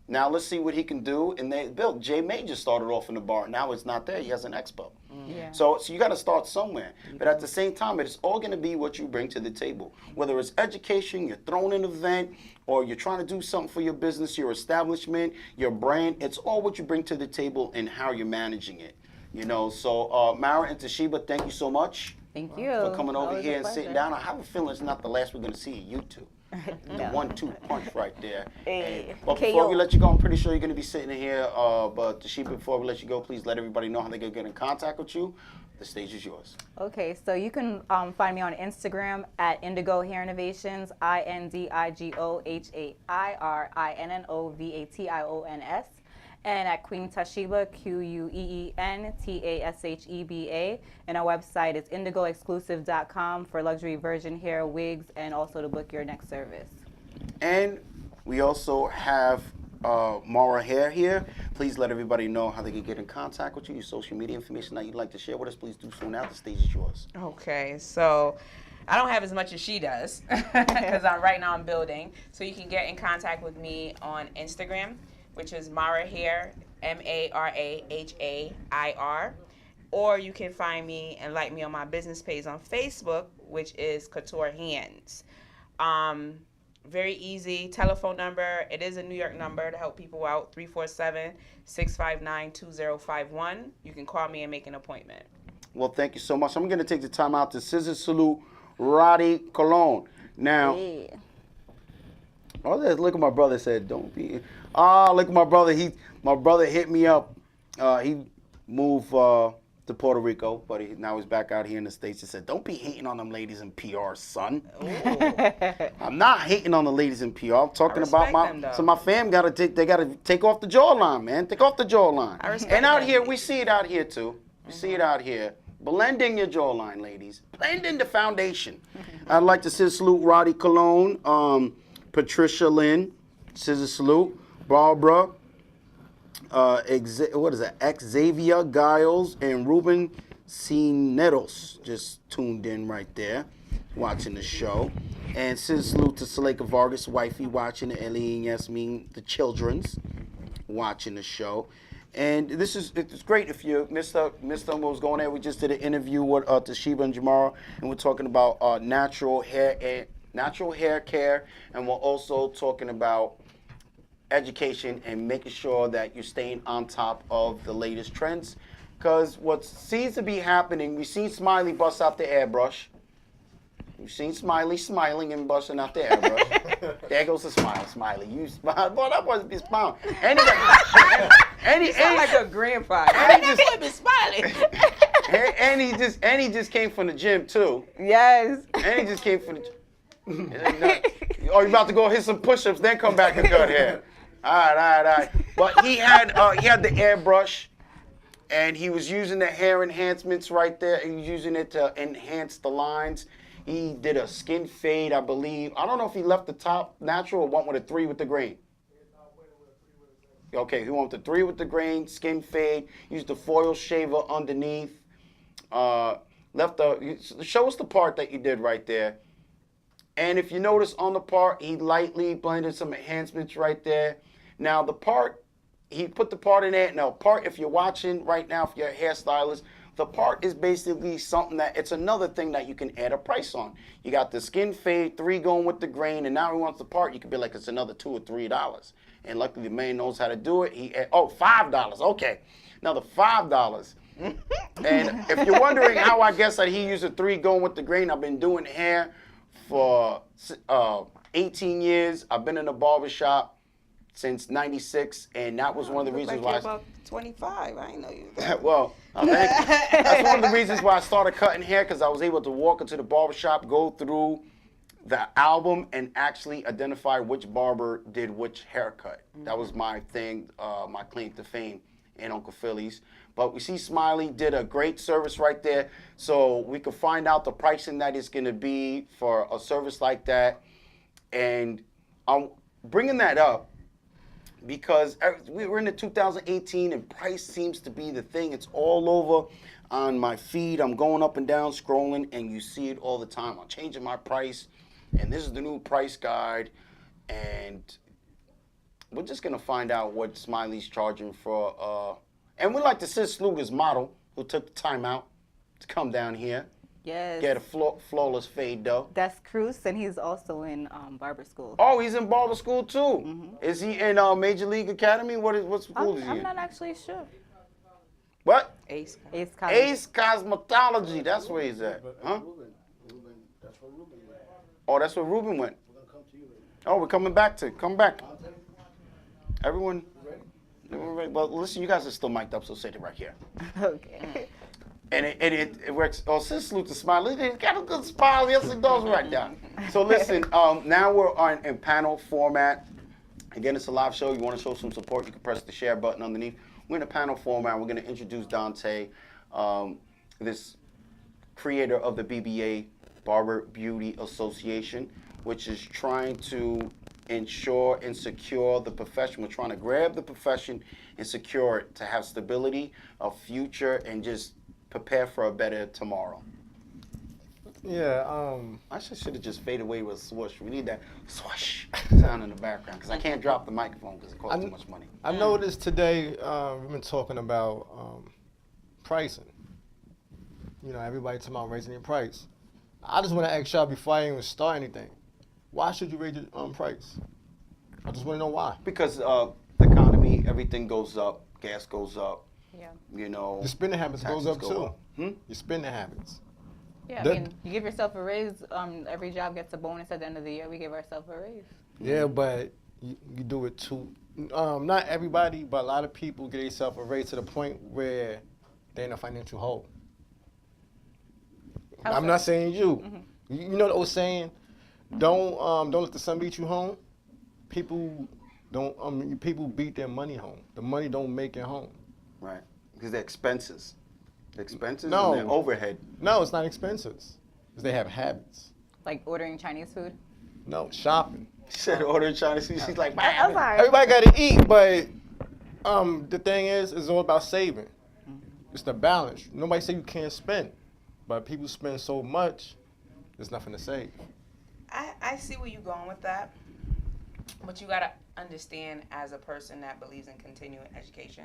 Now let's see what he can do. And they built. Jay Major started off in the bar. Now it's not there. He has an expo. So you got to start somewhere. But at the same time, it's all going to be what you bring to the table. Whether it's education, you're throwing an event, or you're trying to do something for your business, your establishment, your brand. It's all what you bring to the table and how you're managing it. You know. So Mara and Toshiba, thank you so much.
Thank you
for coming over here and sitting down. I have a feeling it's not the last we're going to see you two. The 1-2 punch right there. But before we let you go, I'm pretty sure you're going to be sitting in here. But Toshiba, before we let you go, please let everybody know how they can get in contact with you. The stage is yours. Okay, so you can find me on Instagram at Indigo Hair Innovations, INDIGOHAIRINNOVATIONS. And at Queen Toshiba, QUEENTASHEBA. And our website is indigoexclusive.com for luxury virgin hair, wigs, and also to book your next service. And we also have Mara Hair here. Please let everybody know how they can get in contact with you, your social media information that you'd like to share with us. Please do so now. The stage is yours.
Okay, so I don't have as much as she does because right now I'm building. So you can get in contact with me on Instagram, which is Mara Hair, MARAHAIR. Or you can find me and like me on my business page on Facebook, which is Couture Hands. Very easy. Telephone number. It is a New York number to help people out. 347-659-2051. You can call me and make an appointment.
Well, thank you so much. I'm going to take the time out to ScissorSalute Roddy Cologne. Now, look at my brother said, don't be. Look at my brother. My brother hit me up. He moved to Puerto Rico, but now he's back out here in the States. He said, don't be hating on them ladies in PR, son. I'm not hating on the ladies in PR. I'm talking about my fam got to take off the jawline, man. Take off the jawline. And out here, we see it out here too. We see it out here. Blend in your jawline, ladies. Blend in the foundation. I'd like to ScissorSalute Roddy Cologne, Patricia Lynn, ScissorSalute, Barbara, Xavier Giles, and Ruben Cineros just tuned in right there, watching the show. And ScissorSalute to Saleka Vargas, wifey, watching it, Eileen Yasmin, the children's, watching the show. And it's great if you missed what was going on. We just did an interview with Toshiba and Jamara, and we're talking about natural hair care, and we're also talking about education and making sure that you're staying on top of the latest trends. Because what seems to be happening, we've seen Smiley bust out the airbrush. We've seen Smiley smiling and busting out the airbrush. There goes the smile, Smiley. You smile. Boy, that wasn't be smiling.
You sound like a grandpa.
And he just came from the gym too.
Yes.
And he just came from the gym. Oh, you about to go hit some push-ups, then come back and cut hair. All right. But he had the airbrush, and he was using the hair enhancements right there. He was using it to enhance the lines. He did a skin fade, I believe. I don't know if he left the top natural or went with a 3 with the grain. Okay, he went with the 3 with the grain, skin fade, used the foil shaver underneath. Show us the part that you did right there. And if you notice on the part, he lightly blended some enhancements right there. Now the part, he put the part in there. Now part, if you're watching right now, if you're a hairstylist, the part is basically something it's another thing that you can add a price on. You got the skin fade, 3 going with the grain, and now he wants the part, you could be like, it's another $2 or $3. And luckily the man knows how to do it. $5, okay. Now the $5. And if you're wondering how I guess that he used a 3 going with the grain, I've been doing hair for 18 years. I've been in a barbershop since '96, and that was one of the reasons why.
You're about 25. I didn't know you.
Well, that's one of the reasons why I started cutting hair, because I was able to walk into the barbershop, go through the album, and actually identify which barber did which haircut. That was my thing, my claim to fame in Uncle Philly's. But we see Smiley did a great service right there, so we could find out the pricing that is going to be for a service like that. And I'm bringing that up because we're in 2018 and price seems to be the thing. It's all over on my feed. I'm going up and down scrolling, and you see it all the time. I'm changing my price, and this is the new price guide, and we're just going to find out what Smiley's charging for. And we'd like to ScissorSalute his model, who took the time out to come down here.
Yes.
Get a flawless fade, though.
That's Cruz, and he's also in barber school.
Oh, he's in barber school, too.
Mm-hmm.
Is he in Major League Academy? What school is he in?
I'm not actually sure.
What?
Ace
College.
Ace Cosmetology. That's where he's at. Huh? Oh, that's where Ruben went. Oh, we're coming back to. Come back. Everyone ready? Well, listen, you guys are still mic'd up, so say it right here.
Okay.
And it works. Oh, ScissorSalute to smile. It got a good smile. Yes, it does right down. So listen, now we're in panel format. Again, it's a live show. You want to show some support, you can press the share button underneath. We're in a panel format. We're going to introduce Dante, this creator of the BBA, Barber Beauty Association, which is trying to ensure and secure the profession. We're trying to grab the profession and secure it to have stability, a future, and just prepare for a better tomorrow. I should have just faded away with a swoosh. We need that swoosh sound in the background because I can't drop the microphone because it costs too much money.
I noticed today we've been talking about pricing. You know, everybody talking about raising your price. I just want to ask y'all before I even start anything, why should you raise your price? I just want to know why.
Because the economy, everything goes up, gas goes up.
Yeah.
You know,
Your spending habits goes up too.
Hmm?
Your spending habits.
Yeah, I mean, you give yourself a raise. Every job gets a bonus at the end of the year. We give ourselves a raise.
Yeah, but you do it too. Not everybody, but a lot of people get themselves a raise to the point where they're in a financial hole. I'm not saying you. Mm-hmm. You know the old saying, don't let the sun beat you home. People don't. People beat their money home. The money don't make it home.
Right, because the expenses.
No.
And the overhead.
No, it's not expenses. Because they have habits.
Like ordering Chinese food?
No, shopping.
She said ordering Chinese food. She's like,
I'm sorry.
Everybody got to eat, but the thing is, it's all about saving. It's the balance. Nobody say you can't spend, but people spend so much, there's nothing to save.
I see where you're going with that, but you got to understand as a person that believes in continuing education,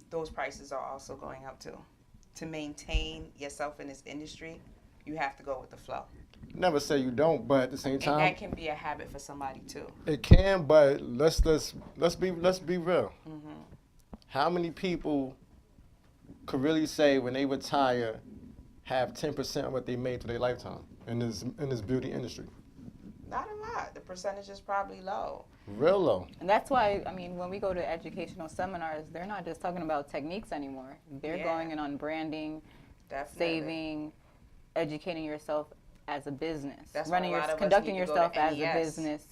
those prices are also going up too. To maintain yourself in this industry, you have to go with the flow.
Never say you don't, but at the same time,
and that can be a habit for somebody too.
It can, but let's be real.
Mm-hmm.
How many people could really say when they retire have 10% of what they made through their lifetime in this beauty industry?
Not a lot. The percentage is probably low.
Real low.
And that's why, I mean, when we go to educational seminars, they're not just talking about techniques anymore. They're going in on branding, saving, educating yourself as a business, conducting yourself as a business,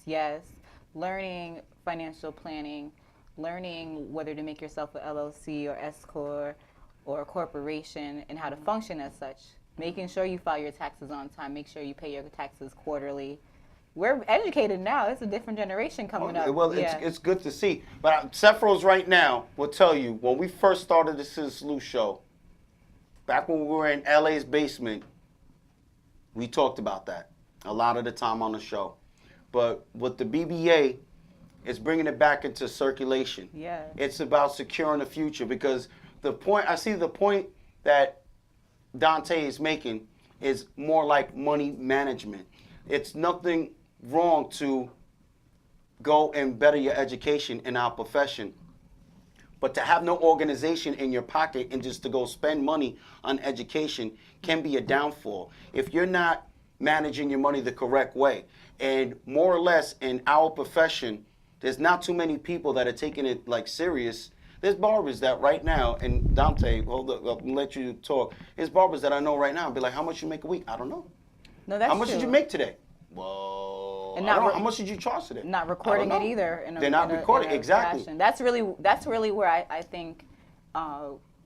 learning financial planning, learning whether to make yourself an LLC or S-Corp or a corporation and how to function as such, making sure you file your taxes on time, make sure you pay your taxes quarterly. We're educated now. It's a different generation coming up.
Well, it's good to see. But Sephiro's right now will tell you, when we first started the ScissorSalute show, back when we were in LA's basement, we talked about that a lot of the time on the show. But with the BBA, it's bringing it back into circulation.
Yeah.
It's about securing the future because the point that Dante is making is more like money management. It's nothing wrong to go and better your education in our profession, but to have no organization in your pocket and just to go spend money on education can be a downfall if you're not managing your money the correct way. And more or less in our profession, there's not too many people that are taking it like serious. There's barbers that right now, and Dante, hold up, I'll let you talk. There's barbers that I know right now, I'll be like, how much you make a week? I don't know.
No, that's
How much
true.
did you make today? Well,
and
how much did you charge today?
Not recording it either.
They're not recording, exactly.
Fashion. That's really where I think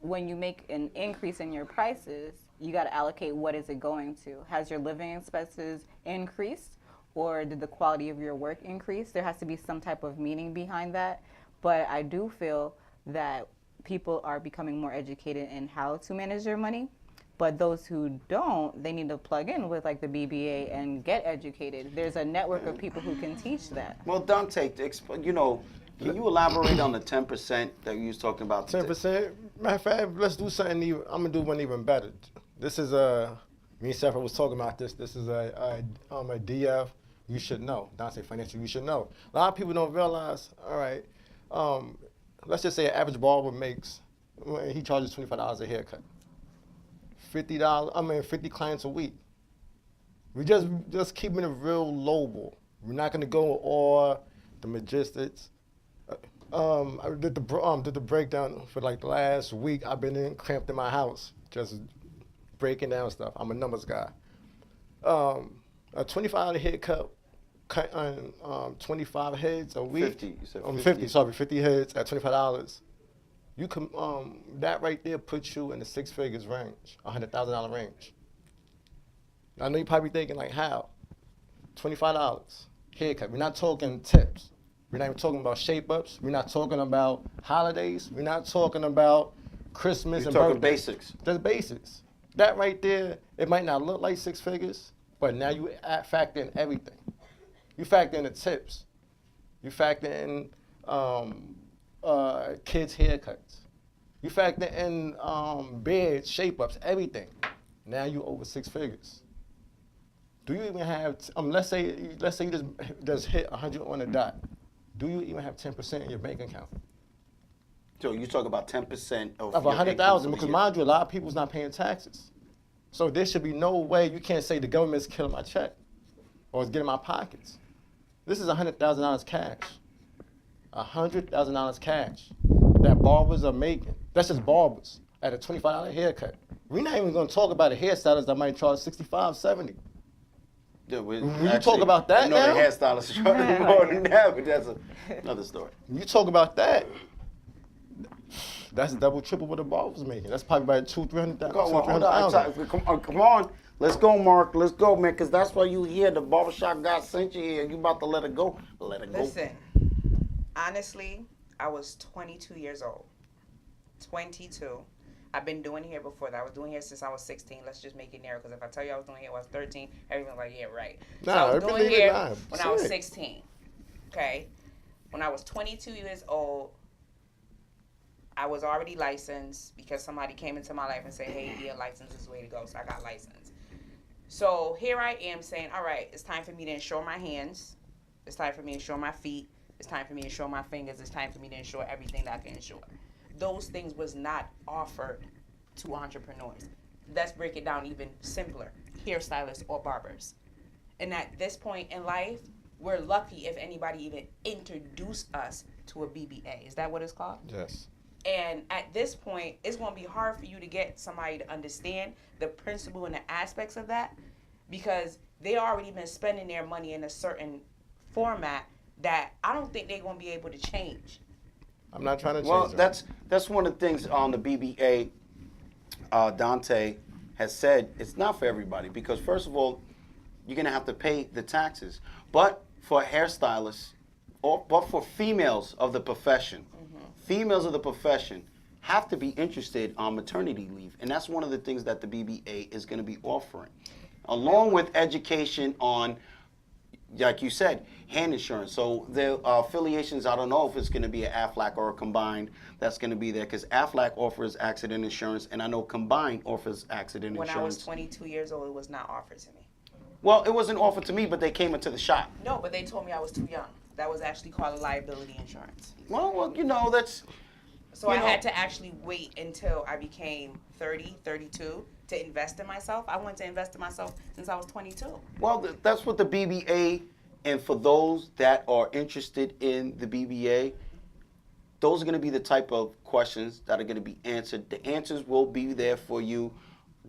when you make an increase in your prices, you got to allocate what is it going to. Has your living expenses increased, or did the quality of your work increase? There has to be some type of meaning behind that. But I do feel that people are becoming more educated in how to manage their money. But those who don't, they need to plug in with like the BBA and get educated. There's a network of people who can teach that.
Well, Dante, can you elaborate on the 10% that you was talking about?
10%? Matter of fact, let's do something even, I'm going to do one even better. This is me and Sephiroth was talking about this. This is a DF you should know. Dante Financial, you should know. A lot of people don't realize, all right, let's just say an average barber he charges $25 a haircut. 50 clients a week. We just keeping it real lowball. We're not gonna go all the logistics. I did the breakdown for like the last week. I've been cramped in my house, just breaking down stuff. I'm a numbers guy. A $25 haircut, cut on 25 heads a week.
50. You said 50.
50. Sorry, 50 heads at $25. You can that right there puts you in the six figures range, $100,000 range. I know you're probably thinking like, how? $25 haircut. We're not talking tips. We're not even talking about shape ups. We're not talking about holidays. We're not talking about Christmas
You're
and
talking
birthday.
basics.
Just basics. That right there, it might not look like 6 figures, but now you factor in everything. You factor in the tips. You factor in kids' haircuts. You factor in beards, shape-ups, everything. Now you over 6 figures. Do you even have? Let's say you just hit 100 on the dot. Do you even have 10% in your bank account?
So you talk about 10% of
Of
your
100,000,
income for
because
the year.
mind you, a lot of people's not paying taxes. So there should be no way you can't say the government's killing my check or it's getting my pockets. This is $100,000 cash. $100,000 cash that barbers are making. That's just barbers at a $25 haircut. We're not even going to talk about a hairstylist that might charge $65, $70.
Yeah,
When you talk about that
I know
now,
the hairstylist charge more than that, but that's another story.
when you talk about that, that's double, triple what the barber's making. That's probably about $200,000, $300,000.
Come on. Let's go, Mark. Let's go, man, because that's why you here. The barbershop guy sent you here. You about to let it go. Let it go.
Listen, honestly, I was 22 years old. 22. I've been doing hair before that. I was doing hair since I was 16. Let's just make it narrow, because if I tell you I was doing hair when I was 13, everyone's like, yeah, right. So I was doing hair when I was 16. Okay? When I was 22 years old, I was already licensed because somebody came into my life and said, hey, yeah, license is the way to go. So I got licensed. So here I am saying, all right, it's time for me to insure my hands. It's time for me to insure my feet. It's time for me to insure my fingers. It's time for me to insure everything that I can insure. Those things was not offered to entrepreneurs. Let's break it down even simpler. Hairstylists or barbers. And at this point in life, we're lucky if anybody even introduced us to a BBA. Is that what it's called?
Yes.
And at this point, it's going to be hard for you to get somebody to understand the principle and the aspects of that, because they already been spending their money in a certain format that I don't think they're going to be able to change.
I'm not trying to change
Well,
them.
that's one of the things on the BBA. Dante has said it's not for everybody, because first of all, you're gonna have to pay the taxes. But for hairstylists, but for females of the profession, females of the profession have to be interested on maternity leave, and that's one of the things that the BBA is going to be offering, along with education on, like you said, hand insurance. So the affiliations, I don't know if it's going to be an AFLAC or a combined that's going to be there, because AFLAC offers accident insurance, and I know combined offers accident
When
insurance.
I was 22 years old, it was not offered to me.
Well, it wasn't offered to me, but they came into the shop.
No, but they told me I was too young. That was actually called a liability insurance.
Well, you know, that's...
So I had to actually wait until I became 30, 32 to invest in myself. I wanted to invest in myself since I was 22.
Well, that's what the BBA, and for those that are interested in the BBA, those are going to be the type of questions that are going to be answered. The answers will be there for you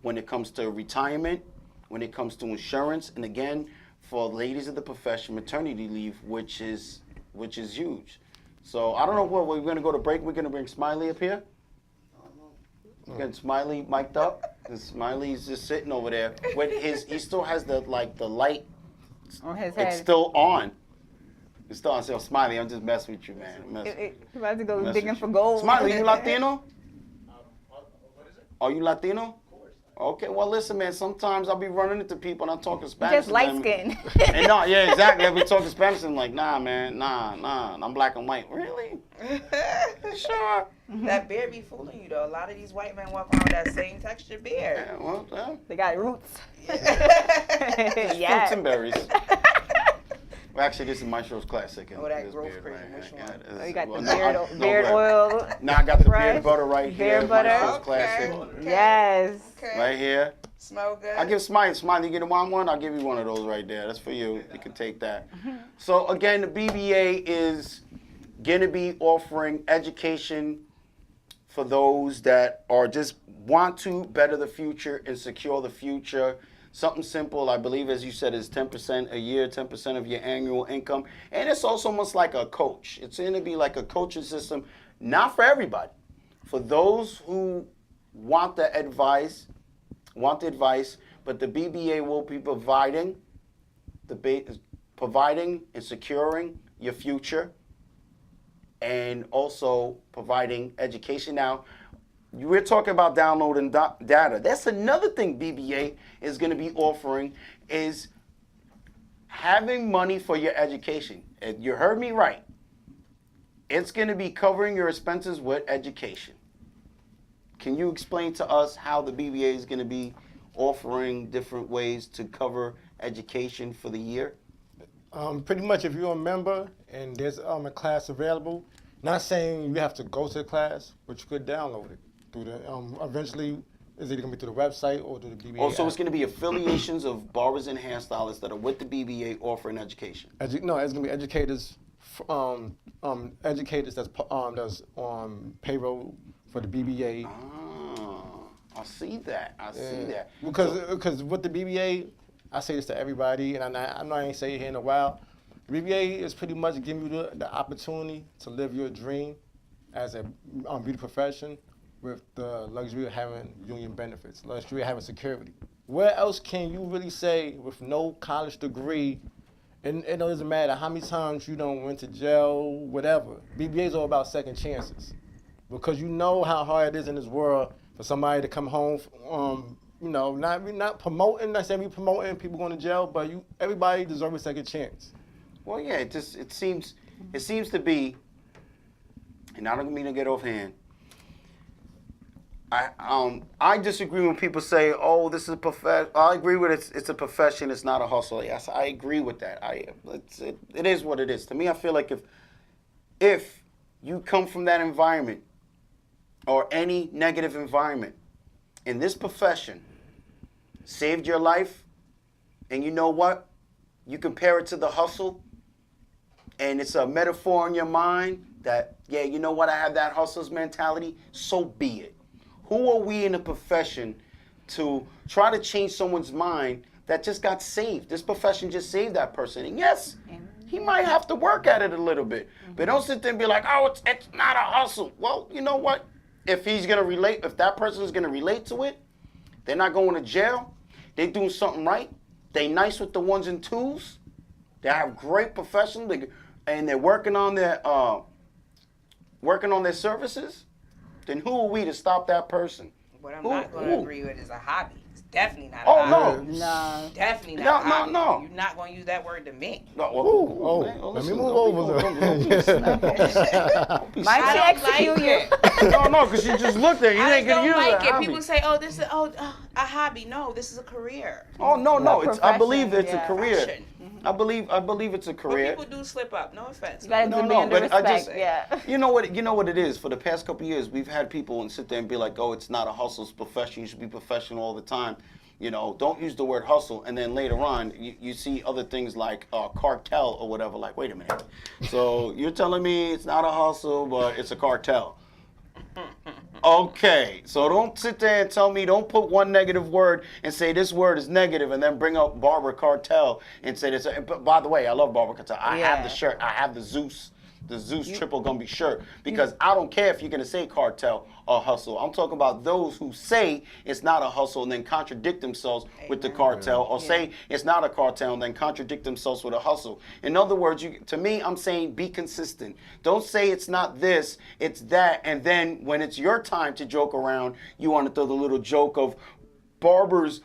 when it comes to retirement, when it comes to insurance, and again, for ladies of the profession, maternity leave, which is huge. So I don't know what we're going to go to break. We're going to bring Smiley up here. We're getting Smiley mic'd up. And Smiley's just sitting over there with he still has the light
on his head.
It's still on. It's still on. So Smiley, I'm just messing with you, man.
He's about to go digging for gold.
Smiley, you Latino? What is it? Are you Latino? Okay, well, listen, man, sometimes I'll be running into people and I'm talking Spanish.
Just light skin.
And no, yeah, exactly. I'll be talking Spanish and I'm like, nah, man, nah, I'm black and white. Really? Sure.
That beard be fooling you, though. A lot of these white men walk around with that same texture beard.
Yeah, well,
they got roots.
Fruits and berries. Well, actually, this is Maestro's classic.
Oh, that growth
beard,
cream.
right?
Which one?
Oh, you got the beard oil.
Now I got the
Right?
beard butter right here.
Beard butter.
Maestro's classic.
Yes.
Okay.
Right here.
Smell good.
I give Smiley, you get one, I'll give you one of those right there. That's for you. You can take that. So again, the BBA is going to be offering education for those that are just want to better the future and secure the future. Something simple, I believe, as you said, is 10% a year, 10% of your annual income. And it's also almost like a coach. It's going to be like a coaching system, not for everybody. For those who want the advice, but the BBA will be providing and securing your future, and also providing education. Now, we're talking about downloading data. That's another thing BBA is going to be offering is having money for your education. And you heard me right. It's going to be covering your expenses with education. Can you explain to us how the BBA is going to be offering different ways to cover education for the year?
Pretty much if you're a member and there's a class available, not saying you have to go to the class, but you could download it through the, eventually, is it going to be through the website or through the BBA
Oh, so
app?
it's going to be affiliations of barbers and hairstylists that are with the BBA offering education.
No, it's going to be educators, educators that's payroll for the BBA.
I see that. I see that.
Because with the BBA, I say this to everybody, and I'm not even saying it here in a while. The BBA is pretty much giving you the opportunity to live your dream as a beauty profession with the luxury of having union benefits, luxury of having security. Where else can you really say with no college degree, and it doesn't matter how many times you don't went to jail, whatever. BBA is all about second chances. Because you know how hard it is in this world for somebody to come home, not promoting, not saying we promoting people going to jail, but everybody deserves a second chance.
Well, yeah, it seems to be, and I don't mean to get offhand. I disagree when people say, "Oh, this is a profession." I agree with it. It's a profession. It's not a hustle. Yes, I agree with that. It is what it is. To me, I feel like if you come from that environment or any negative environment, and this profession saved your life, and you know what? You compare it to the hustle, and it's a metaphor in your mind that, yeah, you know what? I have that hustler's mentality. So be it. Who are we in a profession to try to change someone's mind that just got saved? This profession just saved that person. And yes, he might have to work at it a little bit. But don't sit there and be like, oh, it's not a hustle. Well, you know what? If that person is going to relate to it, they're not going to jail. They're doing something right. They nice with the ones and twos. They have great professionals, and they're working on their services. Then who are we to stop that person?
What I'm not going to agree with is a hobby. It's definitely not a
Oh,
hobby.
No.
Definitely not a hobby.
No.
You're not going to use that word to me.
Let me move over.
Might
I don't like it.
No, because you just looked at it. You
I
ain't
just
going to
don't
use
like
that.
it. People say, this is a hobby. No, this is a career.
Oh, no. I believe it's a
yeah.
career.
Passion.
I believe it's a career.
But people do slip up. No offense.
You gotta demand the respect, yeah.
You know what it is. For the past couple of years, we've had people and sit there and be like, "Oh, it's not a hustle, it's profession. You should be professional all the time." You know, don't use the word hustle. And then later on, you see other things like cartel or whatever. Like, wait a minute. So you're telling me it's not a hustle, but it's a cartel? Okay, so don't sit there and tell me, don't put one negative word and say this word is negative and then bring up Barber Cartel and say this. But by the way, I love Barber Cartel. I have the shirt. I have the Zeus Triple Gumby shirt because I don't care if you're going to say cartel or hustle. I'm talking about those who say it's not a hustle and then contradict themselves with the cartel or say it's not a cartel and then contradict themselves with a hustle. In other words, to me, I'm saying be consistent. Don't say it's not this, it's that, and then when it's your time to joke around, you want to throw the little joke of barbers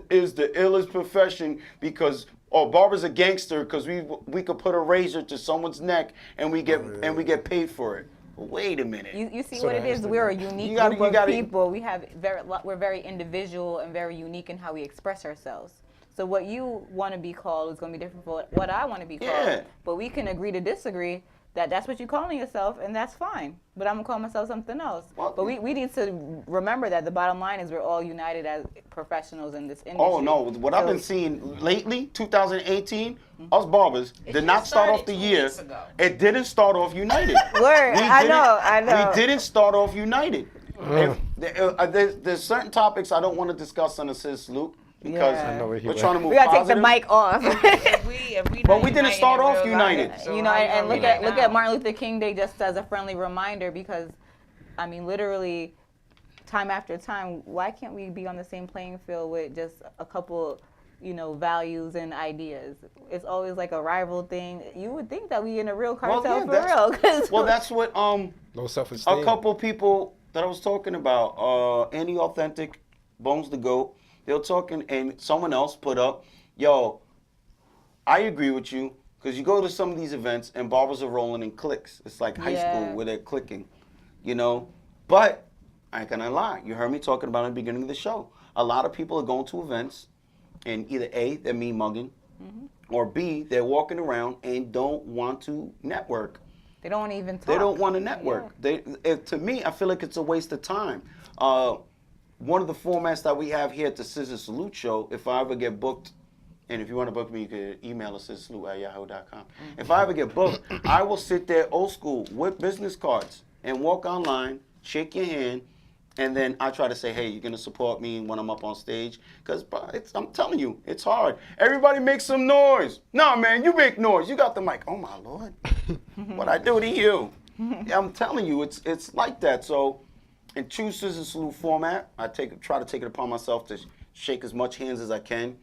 is the illest profession because barber's a gangster because we could put a razor to someone's neck and we get paid for it. Wait a minute.
You see what it is? We're a unique group of people. We're very individual and very unique in how we express ourselves. So what you want to be called is going to be different from what I want to be called. But we can agree to disagree. That's what you're calling yourself, and that's fine. But I'm going to call myself something else. Well, but we need to remember that the bottom line is we're all united as professionals in this industry.
Oh, no. What I've been seeing lately, 2018, us barbers did not start off the year. It didn't start off united.
I know.
We didn't start off united. There's certain topics I don't want to discuss on the ScissorSalute. Because we're trying to move. We gotta
take the mic off.
But we didn't start off united.
And look at Martin Luther King Day just as a friendly reminder because, I mean, literally, time after time, why can't we be on the same playing field with just a couple, values and ideas? It's always like a rival thing. You would think that we in a real cartel for real.
Well, that's what
low self-esteem.
A couple people that I was talking about, Andy Authentic, Bones the Goat, they were talking, and someone else put up, yo, I agree with you, because you go to some of these events and barbers are rolling in cliques. It's like high school where they're clicking, you know. But I ain't gonna lie, you heard me talking about it at the beginning of the show. A lot of people are going to events and either A, they're mean mugging, or B, they're walking around and don't want to network.
They don't even talk.
They don't want to network. To me, I feel like it's a waste of time. One of the formats that we have here at the ScissorSalute show, if I ever get booked, and if you want to book me, you can email us scissorsalute@yahoo.com. If I ever get booked, I will sit there old school with business cards and walk online, shake your hand, and then I try to say, hey, you're going to support me when I'm up on stage? Because I'm telling you, it's hard. Everybody make some noise. No, man, you make noise. You got the mic. Oh, my Lord. What I do to you? Yeah, I'm telling you, it's like that. So in true ScissorSalute format, I try to take it upon myself to shake as much hands as I can,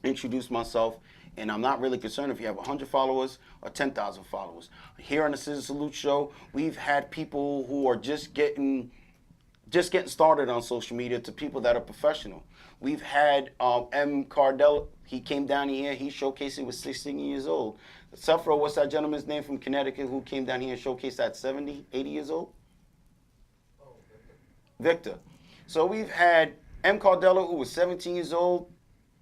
introduce myself, and I'm not really concerned if you have 100 followers or 10,000 followers. Here on the ScissorSalute show, we've had people who are just getting started on social media to people that are professional. We've had M. Cardell, he came down here, he showcased he was 16 years old. Sefro, what's that gentleman's name from Connecticut who came down here and showcased at 70, 80 years old? Victor. So we've had M. Cardella, who was 17 years old,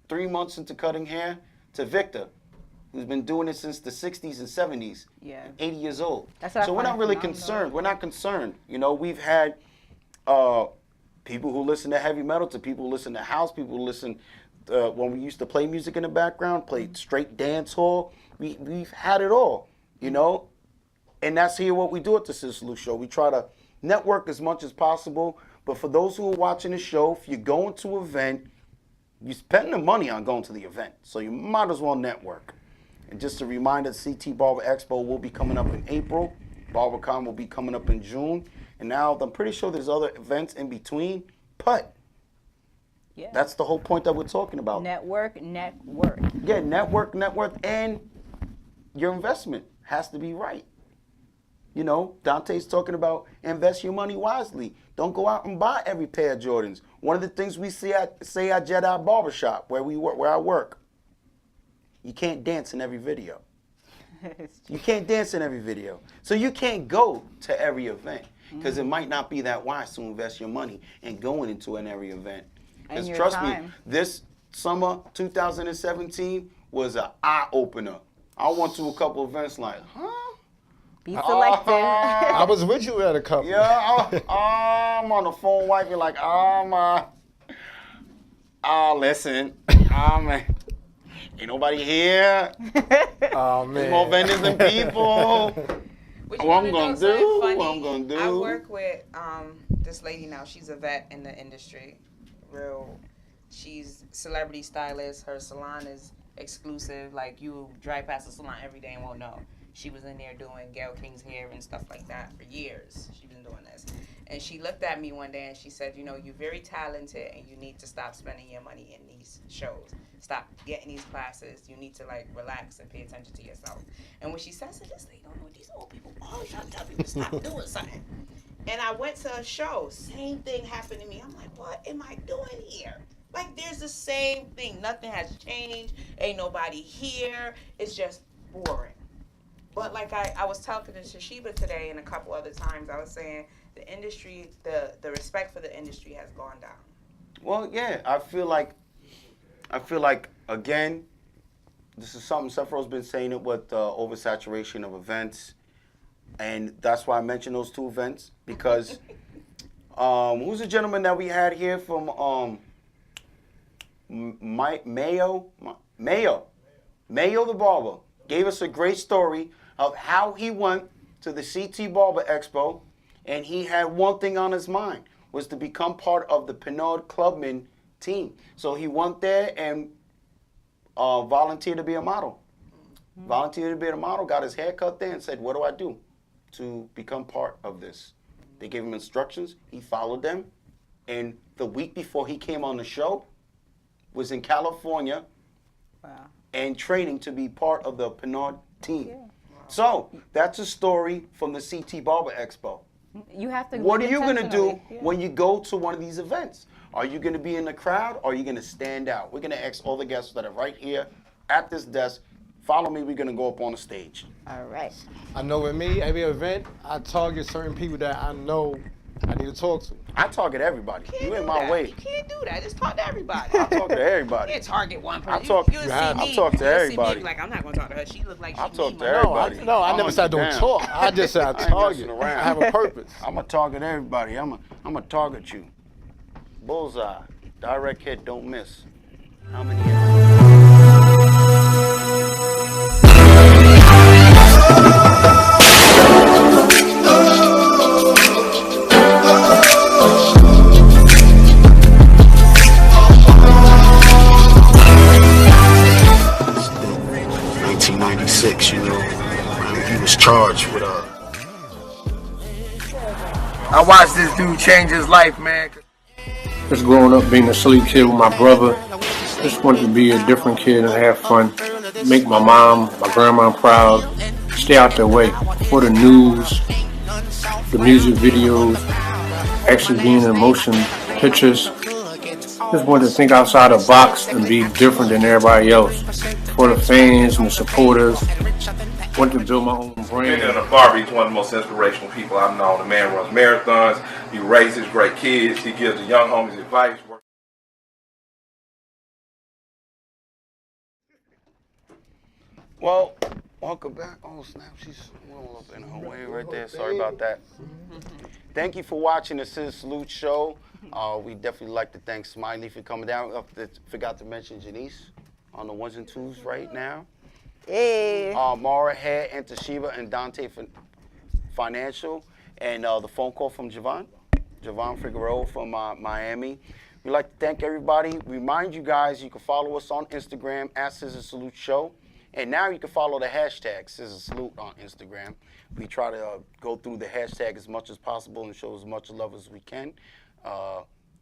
3 months into cutting hair, to Victor, who's been doing it since the 60s and 70s, 80 years old. So we're not really concerned. We're not concerned. You know, we've had people who listen to heavy metal, to people who listen to house, people who listen when we used to play music in the background, played straight dance hall. We've had it all, you know, and that's here what we do at the ScissorSalute show. We try to network as much as possible, but for those who are watching the show, if you're going to an event, you're spending the money on going to the event, so you might as well network. And just a reminder, CT Barber Expo will be coming up in April. BarberCon will be coming up in June. And now I'm pretty sure there's other events in between, but that's the whole point that we're talking about.
Network.
Yeah, network, and your investment has to be right. You know, Dante's talking about invest your money wisely. Don't go out and buy every pair of Jordans. One of the things we say at Jedi Barbershop, where I work, you can't dance in every video. You can't dance in every video. So you can't go to every event, because it might not be that wise to invest your money in going into an every event. Because trust me, this summer 2017 was an eye-opener. I went to a couple events like,
be selective.
I was with you at a couple.
Yeah, I'm on the phone wiping like, listen, man. Ain't nobody here.
Oh, man.
There's more vendors than people.
What
I'm gonna do.
I work with this lady now. She's a vet in the industry. She's celebrity stylist. Her salon is exclusive. Like, you drive past the salon every day and won't know. She was in there doing Gayle King's hair and stuff like that for years. She's been doing this. And she looked at me one day and she said, you know, you're very talented and you need to stop spending your money in these shows. Stop getting these classes. You need to, like, relax and pay attention to yourself. And when she said, this lady don't know what these old people always trying to tell people to stop doing something. And I went to a show. Same thing happened to me. I'm like, what am I doing here? Like, there's the same thing. Nothing has changed. Ain't nobody here. It's just boring. But like I was talking to Shashiba today and a couple other times, I was saying the industry, the respect for the industry has gone down.
Well, yeah, I feel like, again, this is something Sefro's been saying it with oversaturation of events. And that's why I mentioned those two events, because who's the gentleman that we had here from Mayo the Barber, gave us a great story of how he went to the CT Barber Expo, and he had one thing on his mind, was to become part of the Pinard Clubman team. So he went there and volunteered to be a model. Volunteered to be a model, got his hair cut there, and said, what do I do to become part of this? They gave him instructions. He followed them. And the week before he came on the show, was in California and training to be part of the Pinard team. So that's a story from the CT Barber Expo.
You have to.
What are
live
you going to do
intentionally. Yeah.
when you go to one of these events? Are you going to be in the crowd or are you going to stand out? We're going to ask all the guests that are right here at this desk. Follow me. We're going to go up on the stage.
All right.
I know with me, every event, I target certain people that I know I need to talk to.
I target everybody. You in my way.
You can't do that. Just talk to everybody.
I talk to everybody.
You can't target one person.
I talk-
You'll see
I
me.
talk to
You'll see me
everybody.
and be like, I'm not gonna talk to her. She look like she
I talk
need
to
my
everybody.
I never said don't
Damn.
talk. I just said I
I ain't
target.
messing around.
I have a purpose.
I'm going to target everybody. I'm going to target you. Bullseye. Direct hit, don't miss. How many hits?
He was charged with I watched this dude change his life, man.
Just growing up being a silly kid with my brother, just wanted to be a different kid and have fun. Make my mom, my grandma proud. Stay out their way. For the news, the music videos, actually being in motion pictures. Just wanted to think outside the box and be different than everybody else. For the fans and the supporters, wanted to build my own brand.
Being a barber, he's one of the most inspirational people I've known. The man runs marathons. He raises great kids. He gives the young homies advice.
Well, welcome back. Oh, snap. She's all up in her way right there. Sorry about that. Thank you for watching the ScissorSalute show. We definitely like to thank Smiley for coming down. Forgot to mention Janice on the ones and twos right now.
Hey.
Mara Hair and Toshiba and Dante Financial. And the phone call from Javon Figueroa from Miami. We'd like to thank everybody. Remind you guys, you can follow us on Instagram at ScissorSalute Show. And now you can follow the hashtag ScissorSalute on Instagram. We try to go through the hashtag as much as possible and show as much love as we can.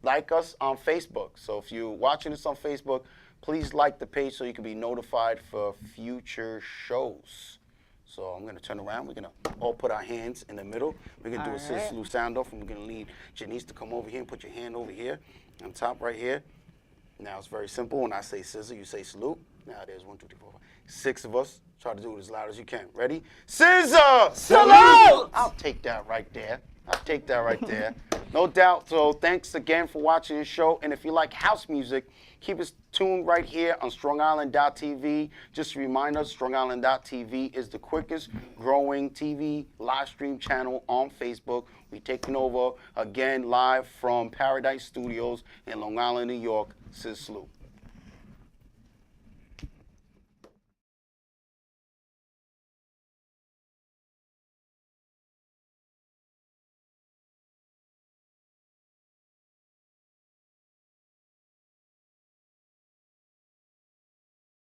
Like us on Facebook. So if you're watching this on Facebook, please like the page so you can be notified for future shows. So I'm going to turn around. We're going to all put our hands in the middle. We're going to do a ScissorSalute sound off, and we're going to lead Janice to come over here and put your hand over here on top right here. Now it's very simple. When I say scissor, you say salute. Now there's 1, 2, 3, 4, 5. 6 of us. Try to do it as loud as you can. Ready? Scissor!
Salute!
I'll take that right there. I'll take that right there. No doubt. So thanks again for watching the show. And if you like house music, keep us tuned right here on StrongIsland.tv. Just to remind us, StrongIsland.tv is the quickest growing TV live stream channel on Facebook. We're taking over again live from Paradise Studios in Long Island, New York. ScissorSalute.